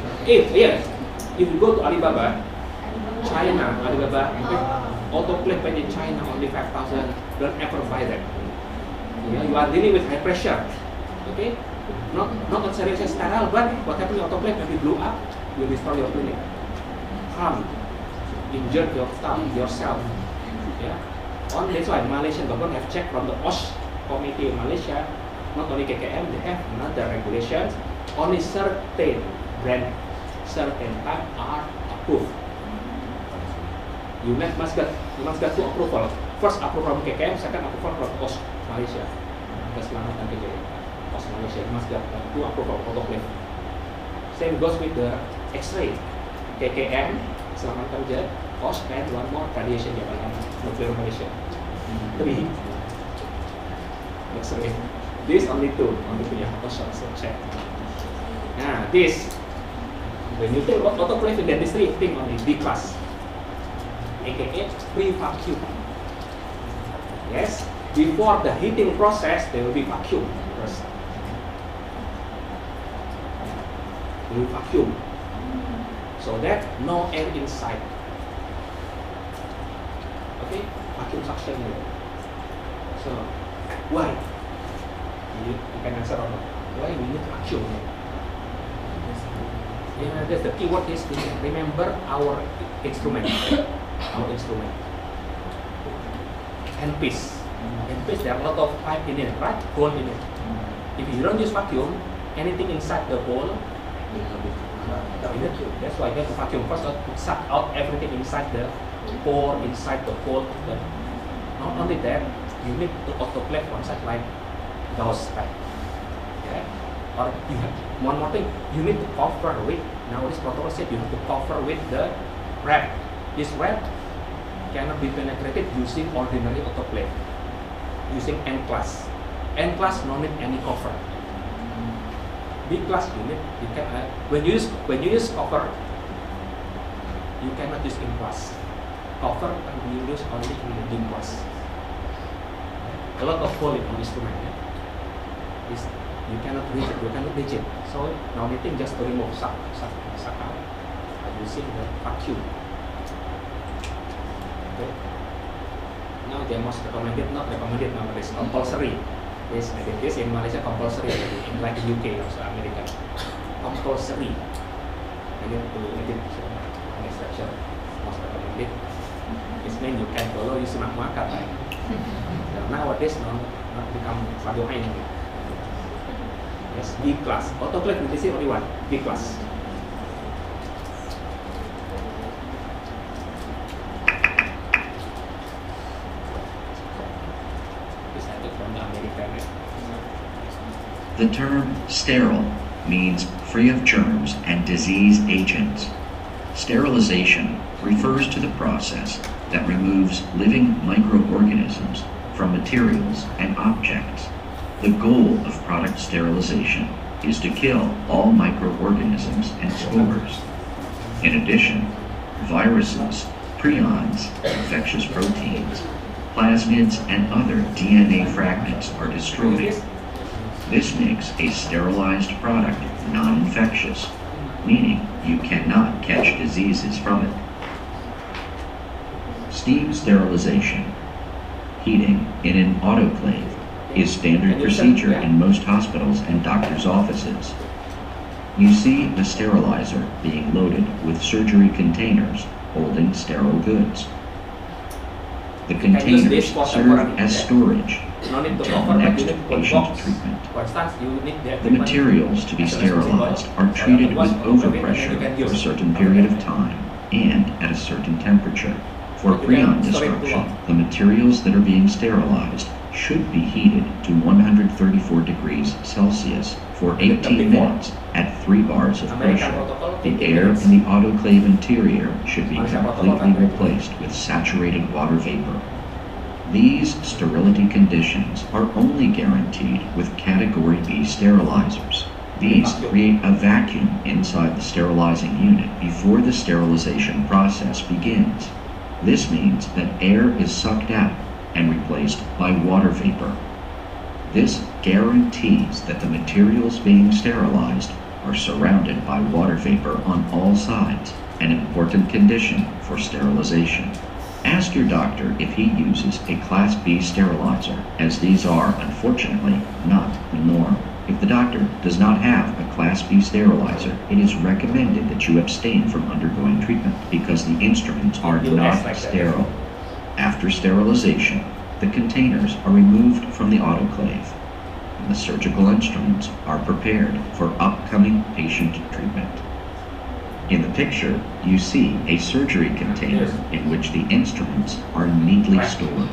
If you go to Alibaba, China, Alibaba, autoclave made in China only 5,000. Don't ever buy that. Yeah, you are dealing with high pressure. Okay, not seriously sterile, but what happens in autoclave when you blew up, you destroy your clinic, harm, injure your staff, yourself. Yeah. On that's why Malaysian government have checked from the OSH committee in Malaysia. Not only KKM, they have another regulations. Only certain brand, certain type are approved. You must get 2 approval. First approval from KKM, second approval from OSH Malaysia. Keselamatan KKM, OSH Malaysia must get 2 approval autoclave. Same goes with the X-ray. KKM, Keselamatan Kerja, OSH, and one more radiation Japan, Nuclear Malaysia. 3 X-ray. This only 2 yang harus check. Nah, this when you think about autoclave in dentistry, think only B class, aka pre-vacuum. Yes, before the heating process, there will be vacuum first. There will vacuum, so that no air inside. Okay, vacuum suction here. So, why? You can answer or not. Why we need vacuum? Yeah, that's the keyword is remember our instrument. Our instrument. Handpiece. Handpiece, there are a lot of pipe in it, right? Hole in it. If you don't use vacuum, anything inside the hole, that's why you have to vacuum first to suck out everything inside the pore, inside the hole. Not only that, you need to autoclave one side like those type. Okay? Or you have one more thing, you need to cover with, nowadays protocol said you have to cover with the wrap. This wrap cannot be penetrated using ordinary autoclave, using N-class. N-class no need any cover. B-class unit, you can when you use cover, you cannot use N-class. Cover can be used only in the D-class. A lot of hole in an instrument. You cannot reach it. So the only thing just to remove suck out by using the vacuum. Okay. Now the most recommended, not recommended nowadays, compulsory. This in Malaysia compulsory, in like the UK or America, compulsory. I need to edit an instruction. Most recommended. This means you can follow you sunnah muakkad. Right? Nowadays not become fardu ain. Yes, B class. Autoclave this is only one. B class. The term sterile means free of germs and disease agents. Sterilization refers to the process that removes living microorganisms from materials and objects. The goal of product sterilization is to kill all microorganisms and spores. In addition, viruses, prions, infectious proteins, plasmids, and other DNA fragments are destroyed. This makes a sterilized product non-infectious, meaning you cannot catch diseases from it. Steam sterilization, heating in an autoclave, is standard procedure in most hospitals and doctors' offices. You see the sterilizer being loaded with surgery containers holding sterile goods. The containers serve as storage until next patient treatment. The materials to be sterilized are treated with overpressure for a certain period of time and at a certain temperature. For prion destruction, the materials that are being sterilized should be heated to 134 degrees Celsius for 18 minutes at 3 bars of pressure. The air in the autoclave interior should be completely replaced with saturated water vapor. These sterility conditions are only guaranteed with Category B sterilizers. These create a vacuum inside the sterilizing unit before the sterilization process begins. This means that air is sucked out and replaced by water vapor. This guarantees that the materials being sterilized are surrounded by water vapor on all sides, an important condition for sterilization. Ask your doctor if he uses a Class B sterilizer, as these are, unfortunately, not the norm. If the doctor does not have a Class B sterilizer, it is recommended that you abstain from undergoing treatment because the instruments are not sterile. After sterilization, the containers are removed from the autoclave, and the surgical instruments are prepared for upcoming patient treatment. In the picture, you see a surgery container in which the instruments are neatly stored.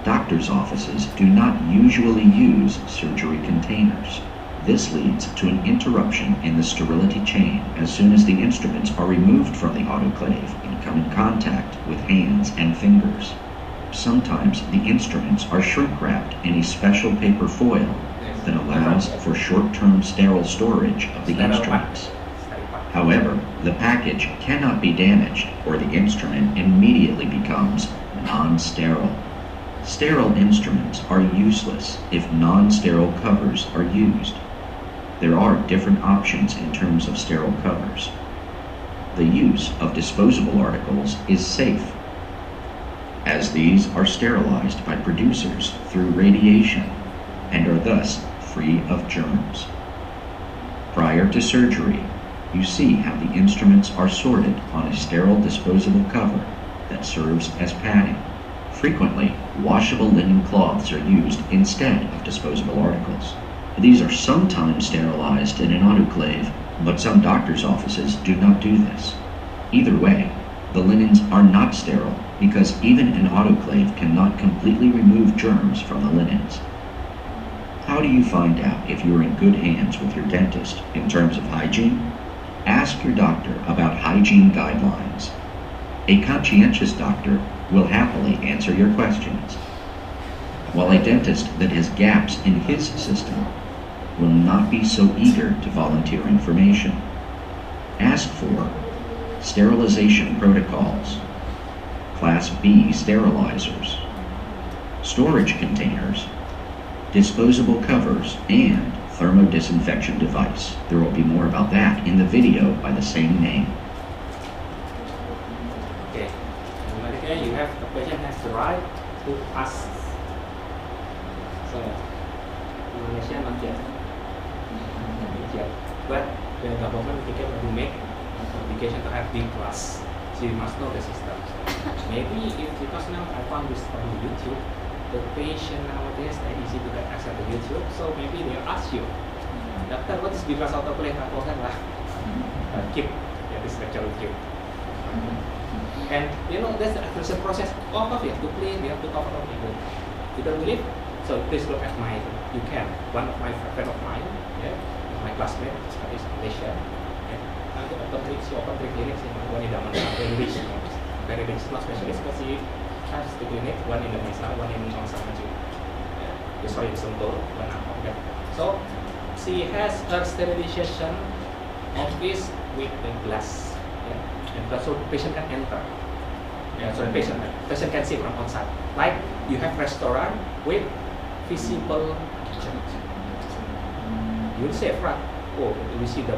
Doctors' offices do not usually use surgery containers. This leads to an interruption in the sterility chain as soon as the instruments are removed from the autoclave and come in contact with hands and fingers. Sometimes the instruments are shrink-wrapped in a special paper foil that allows for short-term sterile storage of the instruments. However, the package cannot be damaged or the instrument immediately becomes non-sterile. Sterile instruments are useless if non-sterile covers are used. There are different options in terms of sterile covers. The use of disposable articles is safe, as these are sterilized by producers through radiation and are thus free of germs. Prior to surgery, you see how the instruments are sorted on a sterile disposable cover that serves as padding. Frequently, washable linen cloths are used instead of disposable articles. These are sometimes sterilized in an autoclave, but some doctors' offices do not do this. Either way, the linens are not sterile because even an autoclave cannot completely remove germs from the linens. How do you find out if you're in good hands with your dentist in terms of hygiene? Ask your doctor about hygiene guidelines. A conscientious doctor will happily answer your questions, while a dentist that has gaps in his system will not be so eager to volunteer information. Ask for sterilization protocols, Class B sterilizers, storage containers, disposable covers, and thermodisinfection device. There will be more about that in the video by the same name. Okay, you have patient has the right to ask. So, in Malaysia not yet. But the government will make obligation to have B class. So you must know the system. Maybe because now I found this on YouTube, the patient nowadays they easy to get access to YouTube. So maybe they'll ask you, Doctor, what is B class autoclave? Aku kan lah. Keep this lecture with you. And you know there's a process. Oh, you have to clean, you have to cover up people. You don't believe? So please look at my. You can. One of my friend of mine, yeah, my classmate, studies Malaysia. Yeah. Nanti open clinic sih, one in Indonesia, very rich, not specialist, but she has the clinic, one in Indonesia, one in Hong Kong. Yeah, sorry, in Sentul, one out. Okay. So she has her sterilization office with the glass. Yeah. And so the patient can enter. Yeah, so the patient can see from outside. Like you have restaurant with visible kitchen. You will say, right? Oh, we see the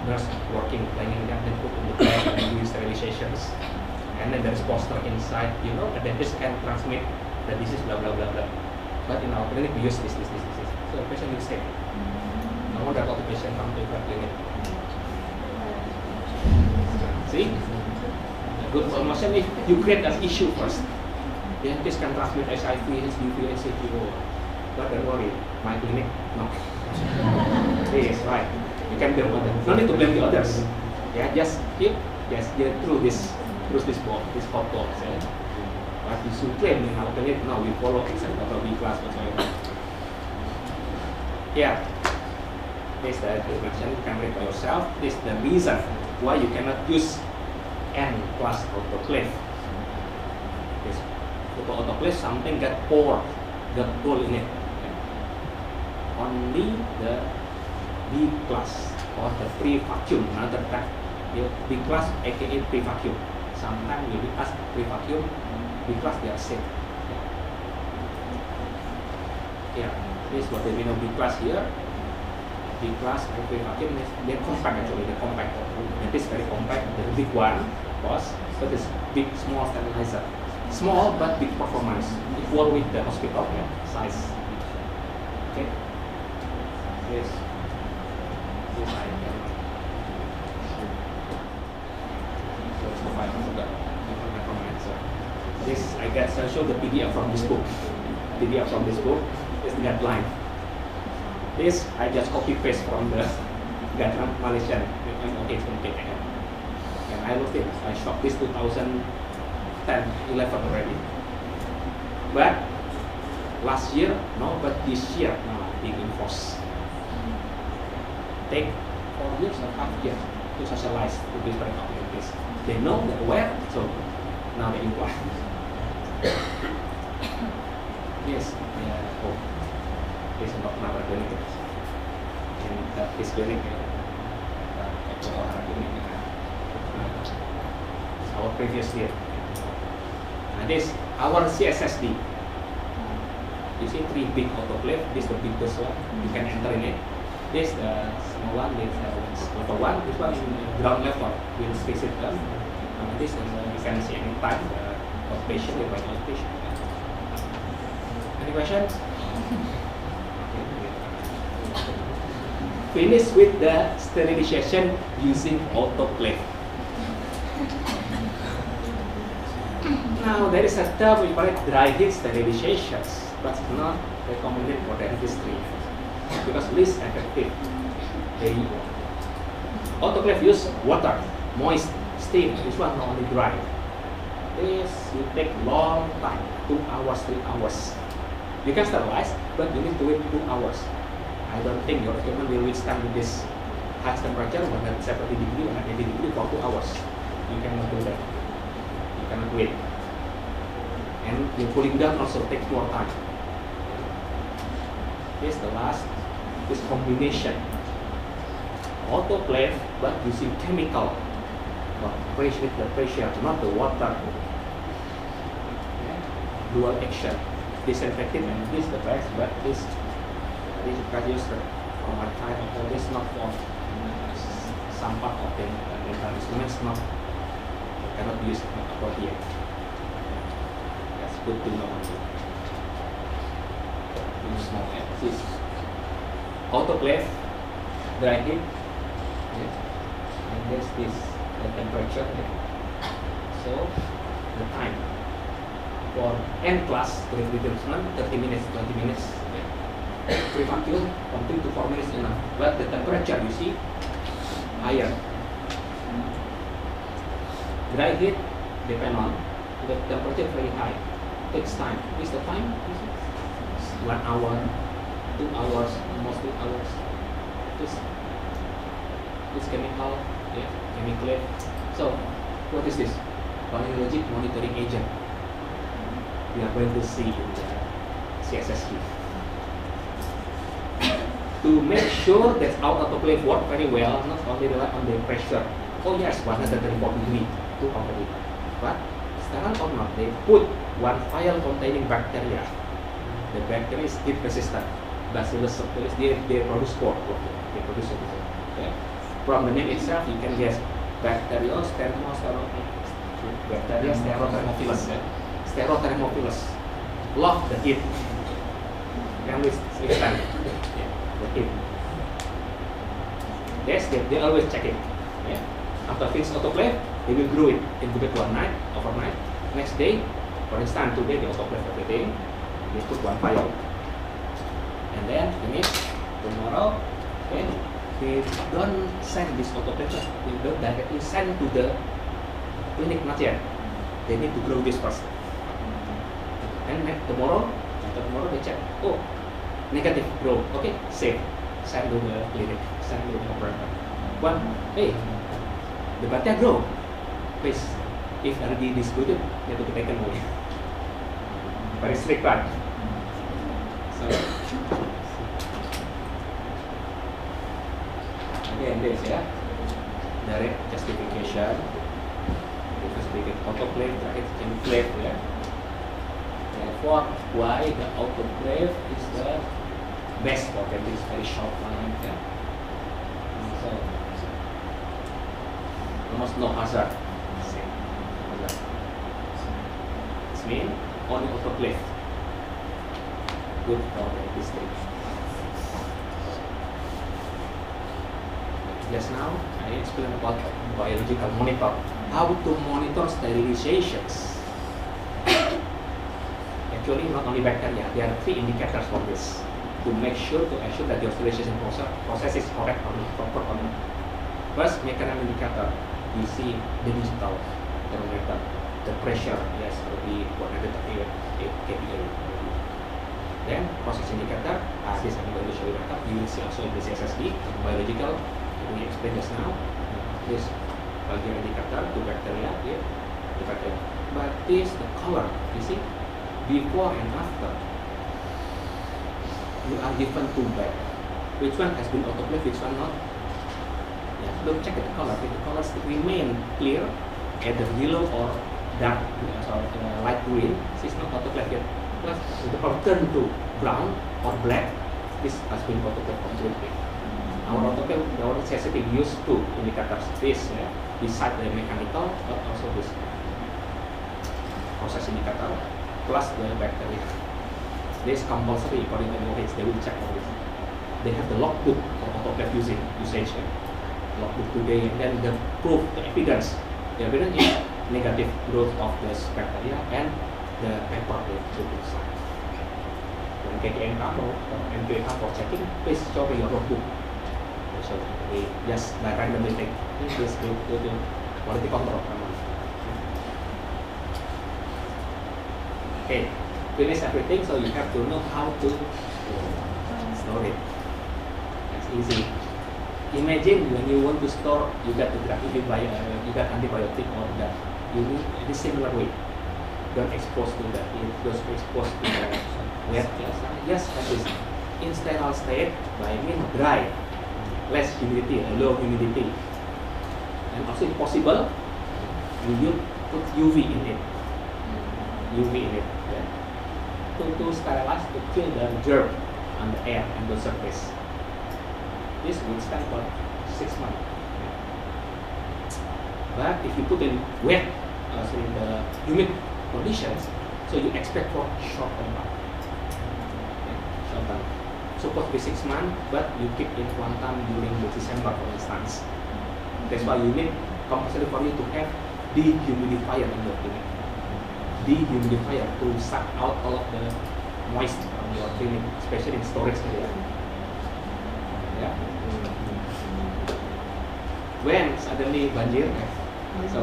nurse working, cleaning them, then put in the bag and doing sterilizations. And then there is poster inside, you know, and then this can transmit the disease, blah blah blah blah. But in our clinic we use this. So the patient will say, no wonder all the patient come to the clinic. See? Good promotion if you create an issue first. Then this can transmit HIV, HPV, and CTO. But don't worry, my clinic, no. Yes, right. You can blame others. No need to blame the others. Yeah, just through this box, this hot box. Yeah. But you should claim in our clinic. No, we follow except for B class whatsoever. Yeah. This is the information you can read by yourself. This is the reason why you cannot use N class autoclave. This autoclave something got hole in it. Only the B class or the pre-vacuum, another type. B class aka pre-vacuum. Sometimes we ask pre-vacuum, B class they are safe. Yeah, this is what they mean of B class here. B class and pre-vacuum, they're compact actually, they're compact. And this is very compact, the big one, but this big, small sterilizer. Small but big performance, equal with the hospital size. Okay. Yes. Yes, I can. This I guess I'll show the PDF from this book. PDF from this book is the guideline. This I just copy paste from the guideline Malaysian. And I looked it. I shot this 2010, 11 already. But last year, no. But this year, no, being enforced. Take 4 years or 5 years to socialize to this very communities. They know, they're aware, so now they imply. Yes, oh, this is not another clinic. In this clinic, our previous year. And this our CSSD. You see 3 big autoclave. This is the biggest one. You can enter in it. This the small one. This level 1. This one in ground level. We'll visit them. And this you can see any time of patient by patient. Any questions? Finish with the sterilization using autoclave. Now there is a term we call it dry heat sterilizations, but it's not recommended for dentistry because least effective. The autoclave use water, moist, steam. This one only dry. This will take long time, 2 hours, 3 hours. You can sterilize, but you need to wait 2 hours. I don't think your equipment will withstand with this high temperature, 170 degree, 180 degree for 2 hours. You cannot do that. You cannot wait. And the cooling down also takes more time. This is the last. This combination autoclave, but using chemical, but pressure with the pressure, not the water. Dual action, disinfectant, and this is the best, but this you can use from our time. This not for some part of the dental instruments, not cannot be used for here. good to know. Use small this autoclave, dry heat, and there's this the temperature. So the time for N class treatment 30 minutes, 20 minutes. Pre-vacuum from 3 to 4 minutes enough. But the temperature you see higher. Dry heat depend on the temperature very high. Takes time. Is the time? 1 hour, 2 hours, almost 2 hours. This chemical, chemical. So what is this? Biologic monitoring agent. We are going to see in the CSSD. To make sure that our autoclave work very well, not only rely on the pressure. Oh yes, 134 degree to already. But sterile or not, they put one vial containing bacteria. The bacteria is heat resistant. Bacillus subtilis, they produce spore. They produce it. Okay. From the name itself, you can guess Bacteria Sterothermophilus. Sterothermophilus. Love the heat. Can withstand the heat. Yes, they always check it. Yeah. After fixed autoclave, they will grow it, incubate one night, overnight. Next day, for instance, today the autoclave every day, they put one vial. And then finish tomorrow, okay, they don't send this autoclave, they don't directly send to the clinic, not yet. They need to grow this first. And after tomorrow they check, oh, negative grow, okay, safe. Send to the clinic, send to the operator. But hey, the bacteria grow. Please, if already distributed, they have to be taken away. Very strict, right? So again, this direct justification. Autoclave, it's enclave, Therefore, why the autoclave is the best for them? It's very short time, So almost no hazard. It means only autoclave good for the stage. Just now I explained about biological monitor. How to monitor sterilizations. Actually, not only bacteria, there are 3 indicators for this to make sure to assure that your sterilization process is correct or not, proper or not. First, mechanism indicator, you see the digital thermometer, the pressure, yes, will be 138 kPa. Then, process indicator, this I'm going to show you later. You will see also in the CSSD, biological, we explained just now. This bagian indicator to bacteria, the bacteria. But this the color, you see, before and after. You are given 2 bags. Which one has been autoclaved, which one not? Yeah, don't check the color. If the colors remain clear, either yellow or dark, light green, this is not autoclaved yet. Plus, if the color turn to brown or black, this has been autoclaved completely. Our autoclave, our necessity use 2 indicators. This, beside the mechanical, but also this process indicator plus the bacteria. This compulsory according to MOH. They will check all this. They have the logbook for autoclave usage. Logbook today, and then the proof, the evidence. The evidence is negative growth of the bacteria and the paper they put inside. When KKN or MQK for checking, please show me your logbook. So we just by randomly take this to the quality control. Okay, finish everything, so you have to know how to store it. That's easy. Imagine when you want to store, you got to grab you got antibiotic or that. You need in a similar way. Don't expose to that. Don't expose to the wet. Yes, that is in sterile state. By mean dry. Less humidity, low humidity, and also if possible, you put UV in it. To sterilize, to kill the germ on the air and the surface. This will stand for 6 months. But if you put in wet, in the humid conditions, So you expect for short term. Okay, short term. Supposed to be 6 months, but you keep in quantum during the December, for instance. That's why you need compulsory for you to have dehumidifier in your clinic. Dehumidifier to suck out all of the moist from your clinic, especially in storage area. Yeah. When suddenly banjir, so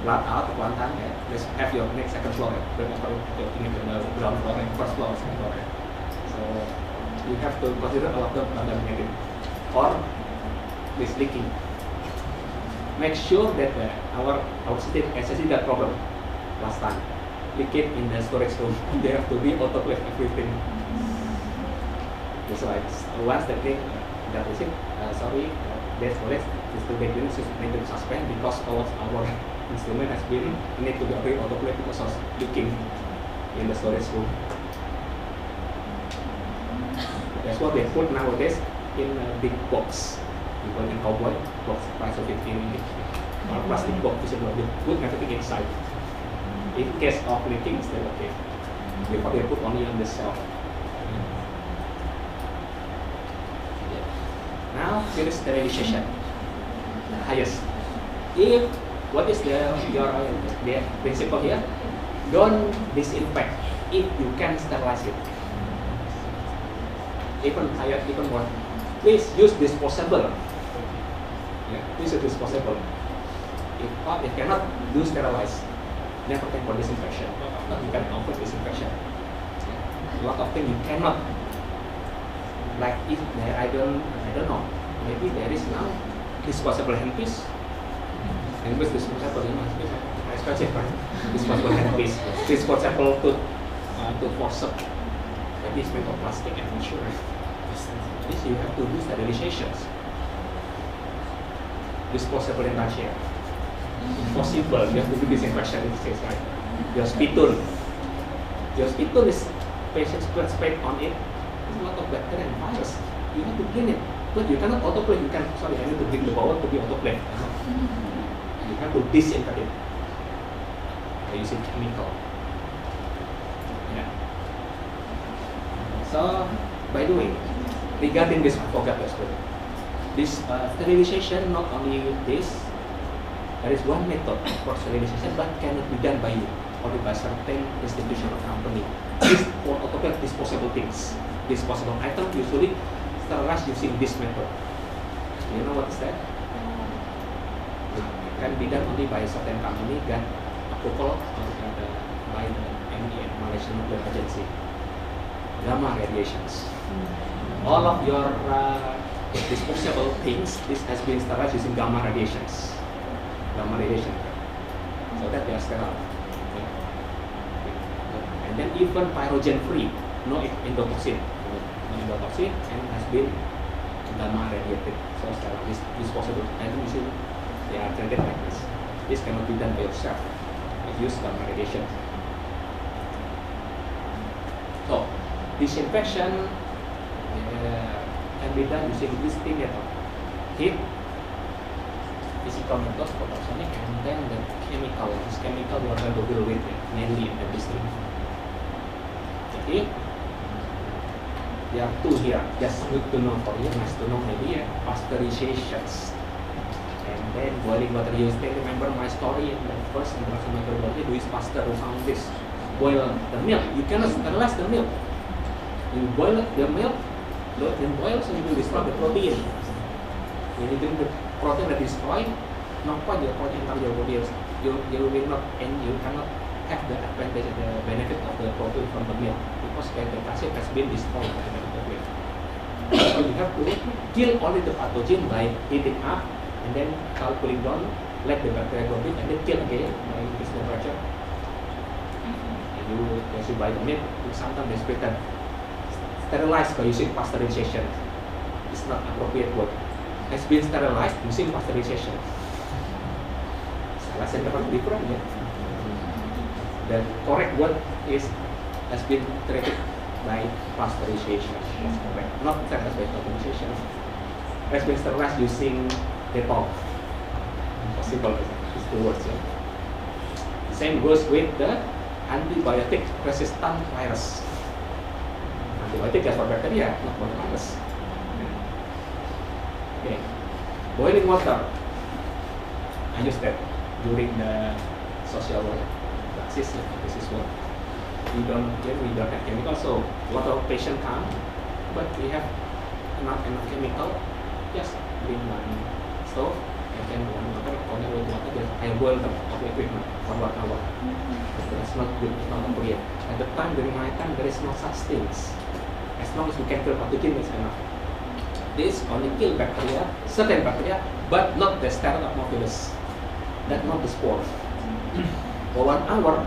flood out Kuantan, let's have your next second floor, remember your clinic on the ground floor and first floor, second floor. So you have to consider all of them contaminated or is leaking. Make sure that our city SSC that problem last time. Leakage in the storage room. They have to be autoclave everything. That's why once the cake that is it. Sorry, that storage is to be need to suspend because our instrument has been need to be autoclave because of leaking in the storage room. That's what they put nowadays in a big box. Even in cowboy box, price of 15 ringgit. Or plastic box, visible with good everything inside. In case of leaking, still okay. Before they put only on the shelf. Now, finish sterilization. The highest. If what is the principle here? Don't disinfect if you can sterilize it. Even higher, even more. Please use disposable. Yeah, use a disposable. If cannot, do sterilize. Never think for disinfection. But you can avoid disinfection. A lot of things you cannot. Like if there, I don't know. Maybe there is now disposable handpiece. Handpiece disposable, expensive, right? Disposable handpiece, disposable tooth forceps. Maybe it's made of plastic, I'm not sure. This you have to do sterilizations. Disposable in Russia. Impossible, you have to do disinfection in this case, right? Your spittoon. Your spittoon is patients put spit on it. There's a lot of bacteria and virus. You have to clean it. But you cannot autoclave. You can, sorry, I need to bring the bowel to be autoclave. You have to disinfect it by using chemical. Yeah. So, by the way, regarding this, I forgot to explain. This sterilization, not only this, there is one method for sterilization but cannot be done by you, only by certain institution or company. This for autoclave disposable things, disposable items usually sterilized using this method. You know what is that? It can be done only by a certain company, get approval by the MEN, Malaysian Nuclear Agency. Gamma radiations. All of your disposable things, this has been sterilized using gamma radiations. Gamma radiation, so that they are sterile. Okay. And then even pyrogen free, no endotoxin, and has been gamma radiated, so sterile. This disposable item usually they are treated like this. This cannot be done by yourself. You use gamma radiation. So disinfection can be done using this thing method: heat, physical method, photosonic, and then the chemical. This chemical we are going to deal with mainly in the district. Okay, there are two here. Just good to know for you, nice to know maybe. Pasteurizations, and then boiling water. You still remember my story in the first introduction methodology? Louis Pasteur who found this. Boil the milk. You cannot sterilize the milk. You boil the milk, then boil, so you will destroy the protein. When you drink the protein that is destroyed, no point your protein enter your body. You will not, and you cannot have the advantage and the benefit of the protein from the milk because the calcium has been destroyed by the milk. So you have to kill only the pathogen by heating up and then cooling down, let the bacteria grow big, and then kill again by increasing temperature. And as you buy the milk, sometimes it's better sterilized by using pasteurization. It's not appropriate word. Has been sterilized using pasteurization. Salah sentence different, yeah. The correct word is has been treated by pasteurization. That's correct. Not sterilized by pasteurization. Has been sterilized using Dettol. Impossible. It's two words. Yeah. Same goes with the antibiotic resistant virus. Antibiotic just for bacteria, not for virus. Okay, boiling water. I use that during the social work classes. This is what we don't have chemical, so a lot of patient come, but we have not enough chemical. Just bring one stove and then one water, connect with water. Just I boil them of equipment for 1 hour. That's not good, not appropriate. At the time during my time, there is no such things. As long as we can kill pathogen, is enough. This only kill bacteria, certain bacteria, but not the Staphylococcus. That's not the spore. For 1 hour,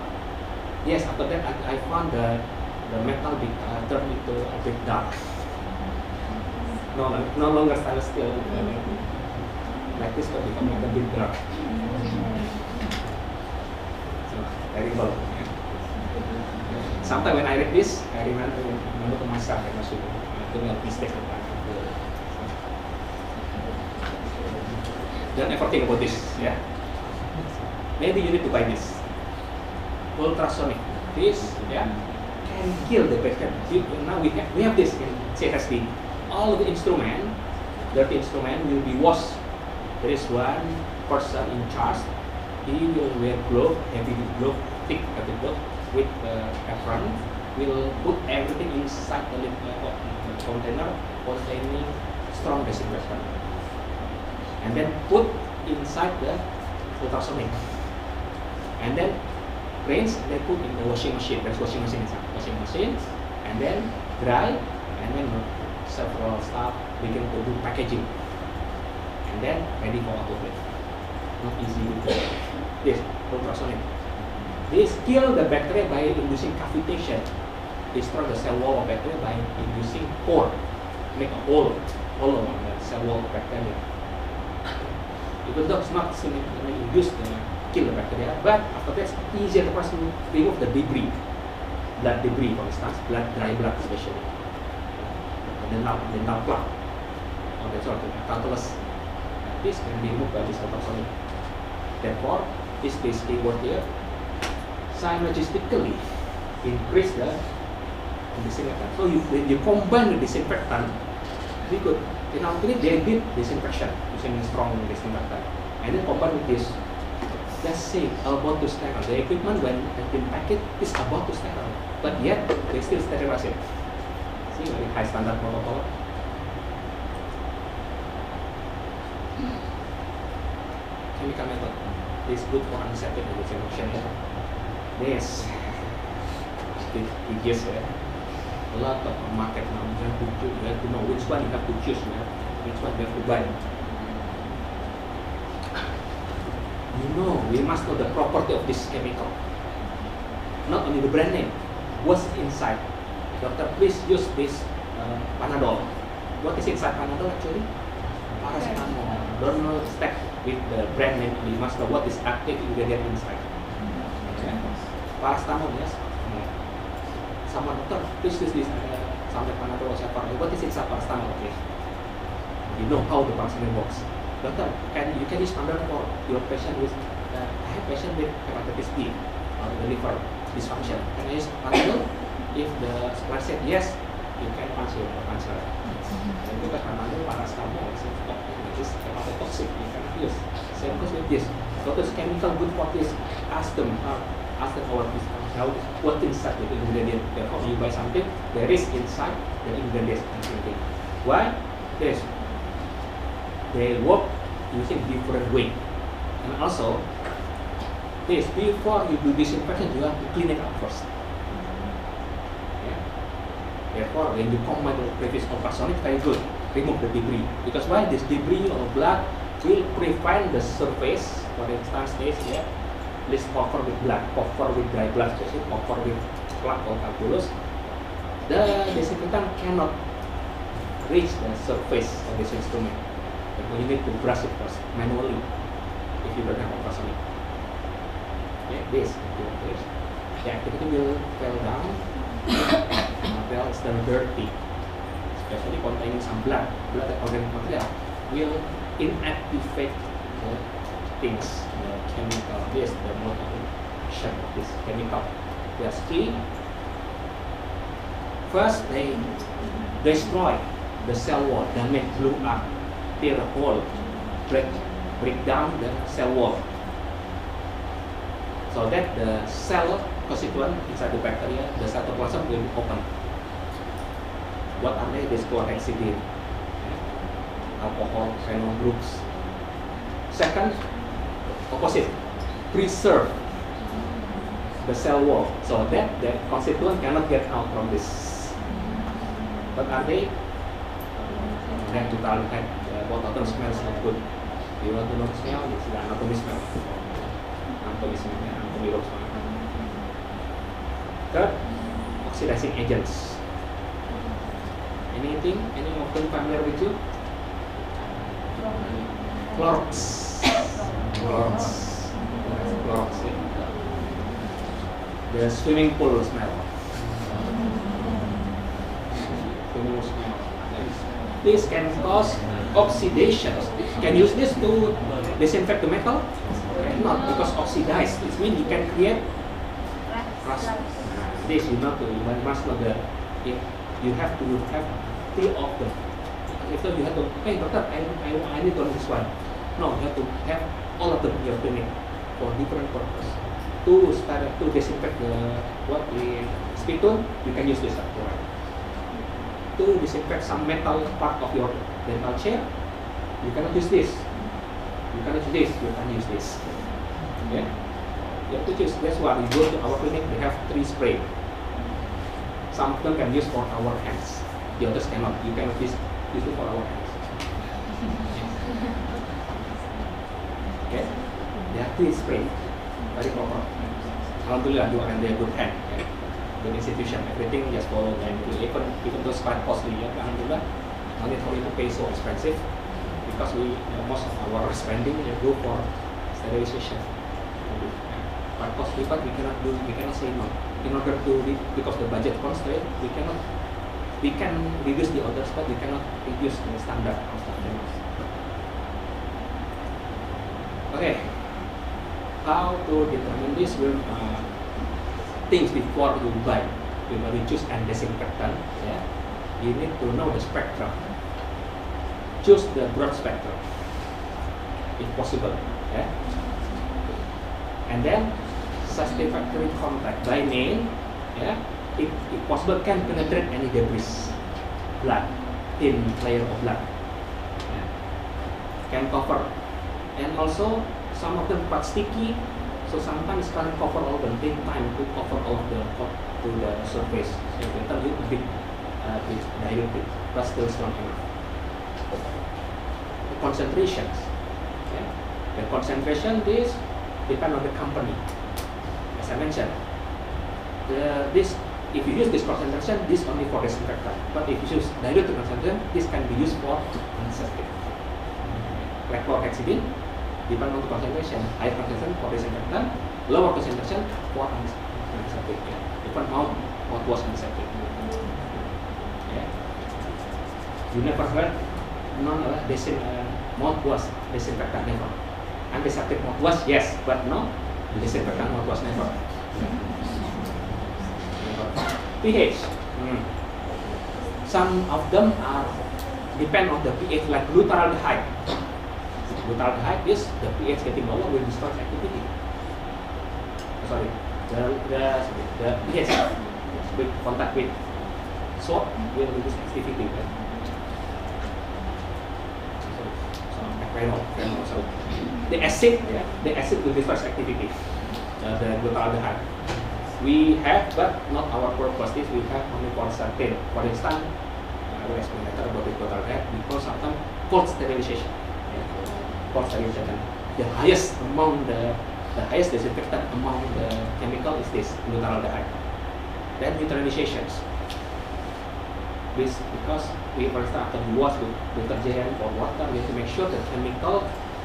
yes. After that, I found the metal turned into a bit dark. No longer stainless steel. Like this, will become a bit dark. So terrible. Sometimes when I read this, I remember to myself, I must do a mistake. Don't ever think about this, yeah. Maybe you need to buy this. Ultrasonic. This, yeah, can kill the bacteria. Now we have this in CSD. All of the instrument, dirty instrument, will be washed. There is one person in charge. He will wear glove, heavy glove, thick heavy glove with apron. Will put everything inside the container containing strong disinfectant, and then put inside the ultrasonic, and then rinse. They put in the washing machine. There's washing machine inside. Washing machine, and then dry, and then several staff begin to do packaging, and then ready for autoclave. Not easy to do. This ultrasonic. This kill the bacteria by inducing cavitation. Destroy the cell wall of bacteria by inducing pore. Make a hole on the cell wall of bacteria. Even though it's not significantly induced to kill the bacteria, but after that it's easier to remove the debris, blood debris, for instance, dry blood especially, dental plaque, or that sort of calculus. This can be removed by this ultrasonic. Therefore, this keyword here synergistically increase the disinfectant. So when you combine the disinfectant, we could, in our clinic they did disinfection using strong disinfectant, and then combine with this. Let's say about to sterile. The equipment when has been packaged is about to sterile, but yet they still sterilize it. See, very high standard protocol. Chemical method is good for antiseptic disinfection. Yes, we just a lot of market now. You have to know which one you have to choose, which one you have to buy. You know, we must know the property of this chemical. Not only the brand name, what's inside. Doctor, please use this Panadol. What is inside Panadol actually? Paracetamol. Don't stack with the brand name. You must know what is active ingredient inside. Okay. Paracetamol, yes. Sama doctor, please use this sampai Panadol. What is inside paracetamol? Okay. You know how the paracetamol works. Doctor, you can use Panadol for your patient with I have patient with hepatitis B or the liver dysfunction. Can I use Panadol? If the supply said yes, you can pass your cancer. And because Panadol, paracetamol is hepatotoxic, you cannot use. Same goes with this. Doctor's chemical good for this. Ask them our now what inside the ingredient. Therefore, you buy something, there is inside the ingredients. Why? Yes. They work using different way, and also this before you do disinfection, you have to clean it up first. Yeah. Therefore, when you combine the previous ultrasonic, very good, remove the debris. Because why? This debris or blood will prevent the surface. For instance, this please cover with blood, cover with dry blood, especially cover with plaque or calculus. The disinfectant cannot reach the surface of this instrument. You need to brush it first manually if you don't have ultrasonic. Yeah, this. The activity will fall down. Material is then dirty, especially containing some blood. Blood organic material will inactivate the things, the chemical. This the mode of action of this chemical. There's three. First, they destroy the cell wall, damage, blew up, tear a hole, break down the cell wall, so that the cell constituent inside the bacteria, the cytoplasm will be open. What are they? This chlorhexidine, alcohol, phenol groups. Second, opposite, preserve the cell wall so that the constituent cannot get out from this. What are they? Then butaldehyde, both of them smells not good. You want to know smell? It's the anatomy smell. Anatomy smell, anatomy road smell. Third, oxidizing agents. Anything? Any of them familiar with you? Clorox. Clorox. Clorox. The swimming pool smell. Swimming pool smell. This can cause oxidation. Can use this to disinfect the metal? Not, because oxidized. It means you can create rust. This you must know that you have to have three of them. If you have to, hey doctor, I need only this one. No, you have to have all of them in your clinic for different purpose. To disinfect the what we spittoon, you can use this one. To disinfect some metal part of your dental chair, you cannot use this. You cannot use this. You can use this. Okay? You have to choose. That's why we go to our clinic. We have 3 spray. Some of them can use for our hands. The others cannot. You cannot use it for our hands. Okay? There are 3 spray. Very proper. Alhamdulillah, you are in a good hand. Okay? Good institution. Everything just follow and even those quite costly. Yeah? Alhamdulillah, no need for you to pay so expensive because most of our spending go for sterilization. Quite costly, but we cannot say no. In order to, because the budget constraint, we can reduce the others, but we cannot reduce the standard of the Okay, how to determine this? Things before you buy, you choose and disinfectant. Yeah, you need to know the spectrum. Choose the broad spectrum, if possible. Yeah, and then satisfactory contact by name. Yeah, if possible, can penetrate any debris, blood, thin layer of blood. Yeah. Can cover, and also some of them quite sticky. So sometimes can cover all the take time to cover all to the surface. So you can use a bit diluted, but still strong enough. The concentrations. Okay. The concentration this depend on the company. As I mentioned, if you use this concentration, this only for disinfectant. But if you use diluted concentration, this can be used for antiseptic. Like chlorhexidine, depend on the concentration. High concentration for disinfectant, lower concentration for antiseptic. Yeah. Different mouthwash antiseptic. Yeah. You never heard mouthwash disinfectant, never. Antiseptic mouthwash, yes, but no disinfectant mouthwash, never. pH. Some of them are depend on the pH, like glutaraldehyde. Glutaraldehyde is the pH getting lower will destroy activity. Sorry, the pH with contact with soap will reduce activity. Right? So the acid will destroy activity. The glutaraldehyde. We have, but not our purpose. This we have only for certain. For instance, I will explain later about the glutaraldehyde because sometimes cold sterilization. Cold sterilization. The highest among the highest disinfectant among the chemical is this glutaraldehyde. Then neutralizations. This because we, for instance, after we wash with detergent or water, we have to make sure the chemical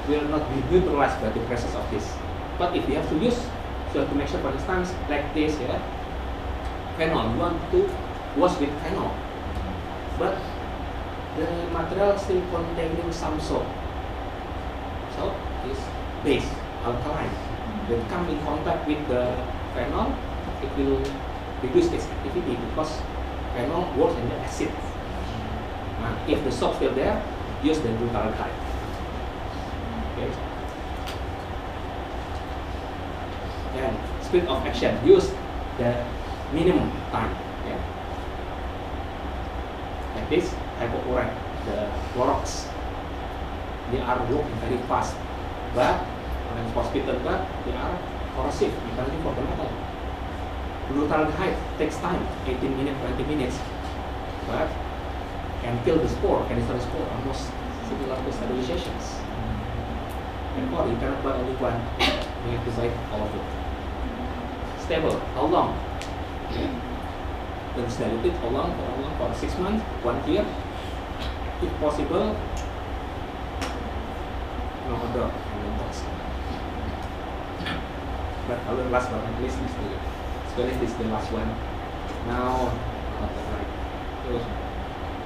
will not be neutralized by the presence of this. But if we have to use, so to make sure, for instance, like this, yeah, phenol, you want to wash with phenol, but the material still containing some soap. Soap is base, alkaline. They come in contact with the phenol, it will reduce its activity because phenol works in the acid. If the soap still there, use the glutaraldehyde. Okay. And speed of action, use the minimum time. Yeah. Like this, hypochlorite, the Clorox, they are working very fast, but when hospital, but they are corrosive, depending for the metal. Glutaraldehyde takes time, 18 minutes, 20 minutes, but can kill the spore, can destroy the spore, almost similar to sterilizations. Therefore, you cannot buy only one, you have to buy all of it. Stable, how long? When it's diluted, how long? For 6 months, 1 year. If possible, no other toxic. But our last but not least is the last one. Now,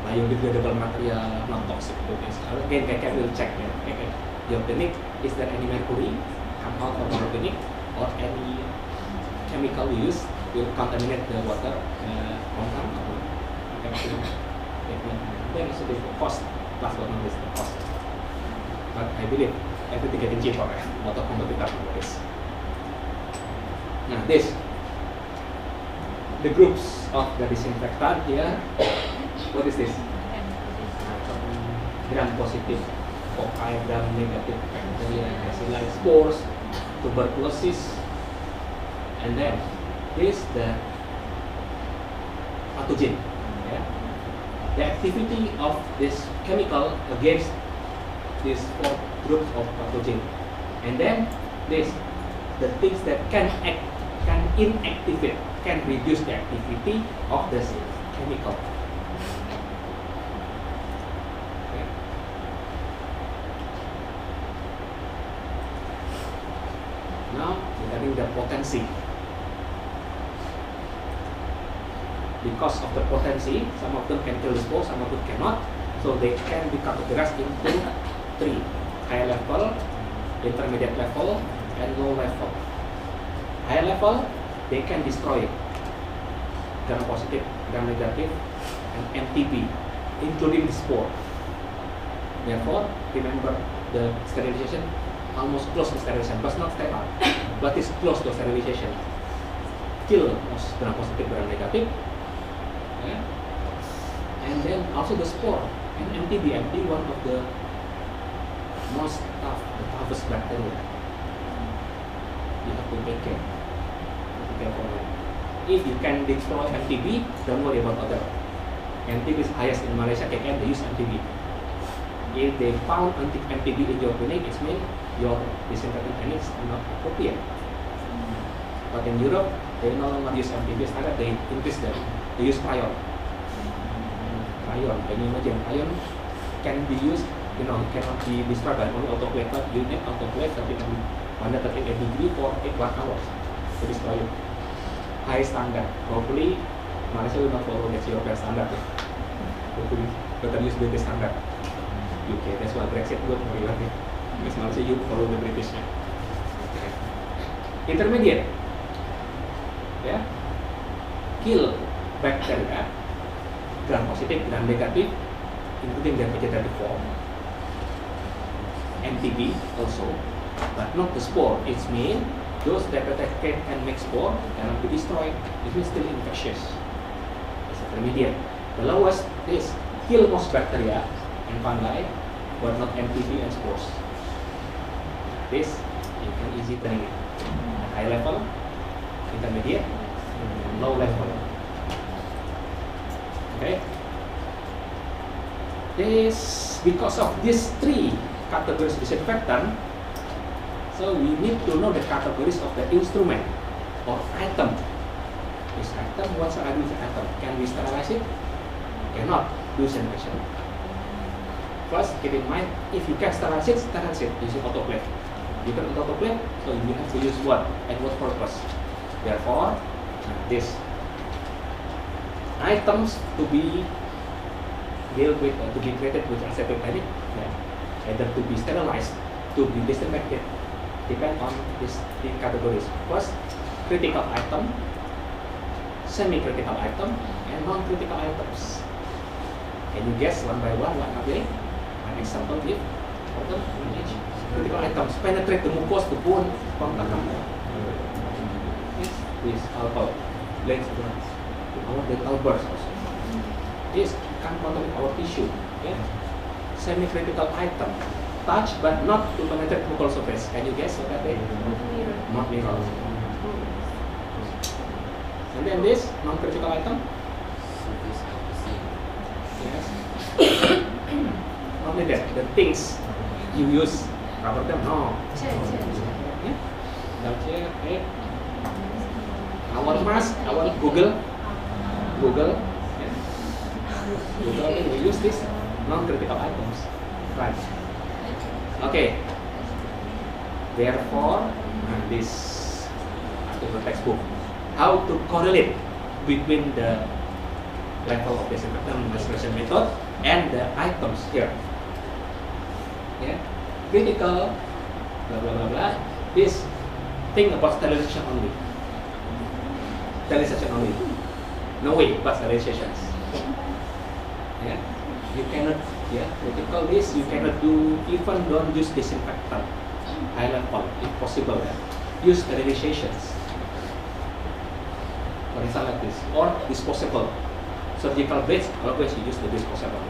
biodegradable material, non toxic. Again, KK will check. Your clinic, is there any mercury come out of your clinic, or any chemical use will contaminate the water content? Then also the cost, last but not least the cost. But I believe everything getting cheaper, a lot of competitors nowadays. Now this, the groups of the disinfectant here. What is this? Gram positive, cocci, gram negative bacteria, bacilli, spores, tuberculosis, and then this the pathogen. Yeah? The activity of this chemical against these 4 groups of pathogen, and then this the things that can inactivate, can reduce the activity of this chemical. Okay. Now regarding the potency. Because of the potency, some of them can kill the spore, some of them cannot. So they can be categorized into 3: high level, intermediate level, and low level. High level, they can destroy gram positive, gram negative, and MTB, including the spore. Therefore, remember the sterilization, almost close to sterilization, but not sterile, but it's close to sterilization. Kill gram positive, gram negative. Yeah. And then also the spore and MTB, one of the most the toughest bacteria. You have to take care. For them. If you can destroy MTB, don't worry about other. MTB is highest in Malaysia. They use MTB. If they found MTB in your clinic, it means your disinfectant techniques are not appropriate. But in Europe, they no longer use MTB standard. They increase them. They use prion. Prion. Can you imagine? Prion can be used. It cannot be destroyed by only autoclave. But you need autoclave 138 degrees for 1 hour to destroy it. High standard. Hopefully, Malaysia will not follow the European standard. Hopefully, better use British standard. UK. That's why Brexit good for you. Because Malaysia you follow the British. Okay. Intermediate. Yeah. Kill bacteria, gram positive, gram negative, including their vegetative form. MTB also, but not the spore. It means those that can make spore cannot be destroyed. It is still infectious. It's intermediate. The lowest is kill most bacteria and fungi, but not MTB and spores. This you can easily train it. High level, intermediate, and low level. Okay. This because of these 3 categories disinfectant. So we need to know the categories of the instrument or item. This item, what shall I do with the item? Can we sterilize it? Cannot do sanitation. First, keep in mind, if you can sterilize it using autoclave. You can autoclave, so you have to use what? At what purpose? Therefore, this items to be dealt with or to be created with aseptic technique, either to be sterilized, to be disinfected, depend on these 3 categories. First, critical item, semi-critical item, and non-critical items. Can you guess one by one what are they? An example give organ each critical items penetrate the mucous, the bone, contact. This alcohol, lens, our dental burrs also. This can contaminate our tissue. Yeah? Semi-critical item, touch but not to penetrate mucous surface. Can you guess what are they? Not minerals. And then this non-critical item. Yes. Only that the things you use rubber them. No. Yeah. Okay. Our mask, our Google. Yeah. Google, we use this non-critical items. Right. Okay. Therefore, this article textbook. How to correlate between the level of disinfectant restoration method and the items here. Yeah. Critical, blah blah blah blah. This thing about sterilization only. Sterilization only. No way but sterilizations. Yeah. You cannot, yeah, critical this, you cannot do, even don't use disinfectant high level if possible. Yeah. Use sterilizations. For instance like this, or disposable. Surgical blades, always you use the disposable.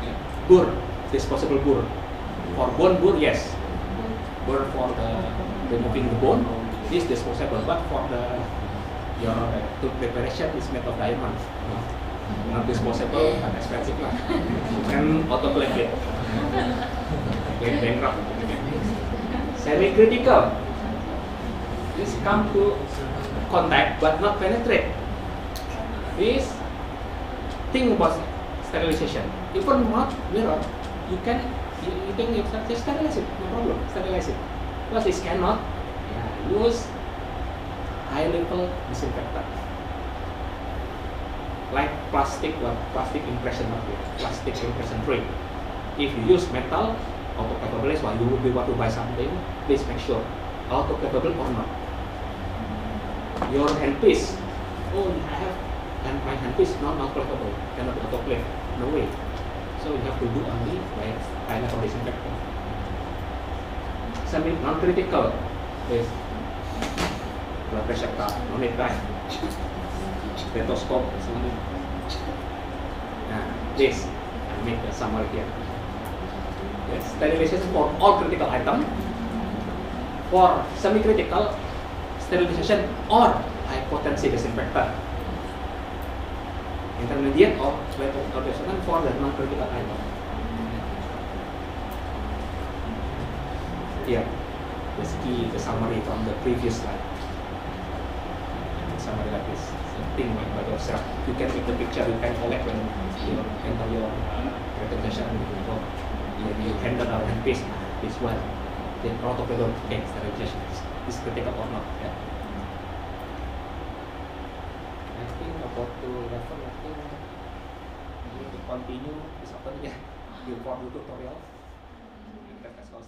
Yeah. Burr, disposable burr. For bone burr, yes. Burr for the removing the bone is disposable, but for the your tooth preparation is made of diamond. No. Not disposable, but expensive lah. Can autoclave it. Get bankrupt. Semi-critical. This come to contact but not penetrate. This thing about sterilization. Even not mirror, you can just sterilize it, no problem, sterilize it. Because this cannot use high level disinfectant. Like plastic impression material, plastic impression free. If you use metal, auto-capable is why you would be want to buy something, please make sure auto-capable or not. Your handpiece, oh I have and my handpiece not auto-capable, cannot autoclave, no way. So you have to do only by high level disinfectant. Semi non-critical is blood pressure cuff, no need right. Stethoscope, something. Nah, this I make the summary here. Yes, sterilization for all critical item. For semi-critical, sterilization or high potency disinfectant. Intermediate or level disinfectant for the non-critical item. Yeah, basically the summary from the previous slide. Summary like this. Think by yourself. You can take the picture. You can collect when you enter your presentation. You handle our handpiece. This one, then protocol. Okay, sterilization is critical or not? Yeah. I think about to level. I think we need to continue this afternoon. Yeah, before the tutorial. That's all.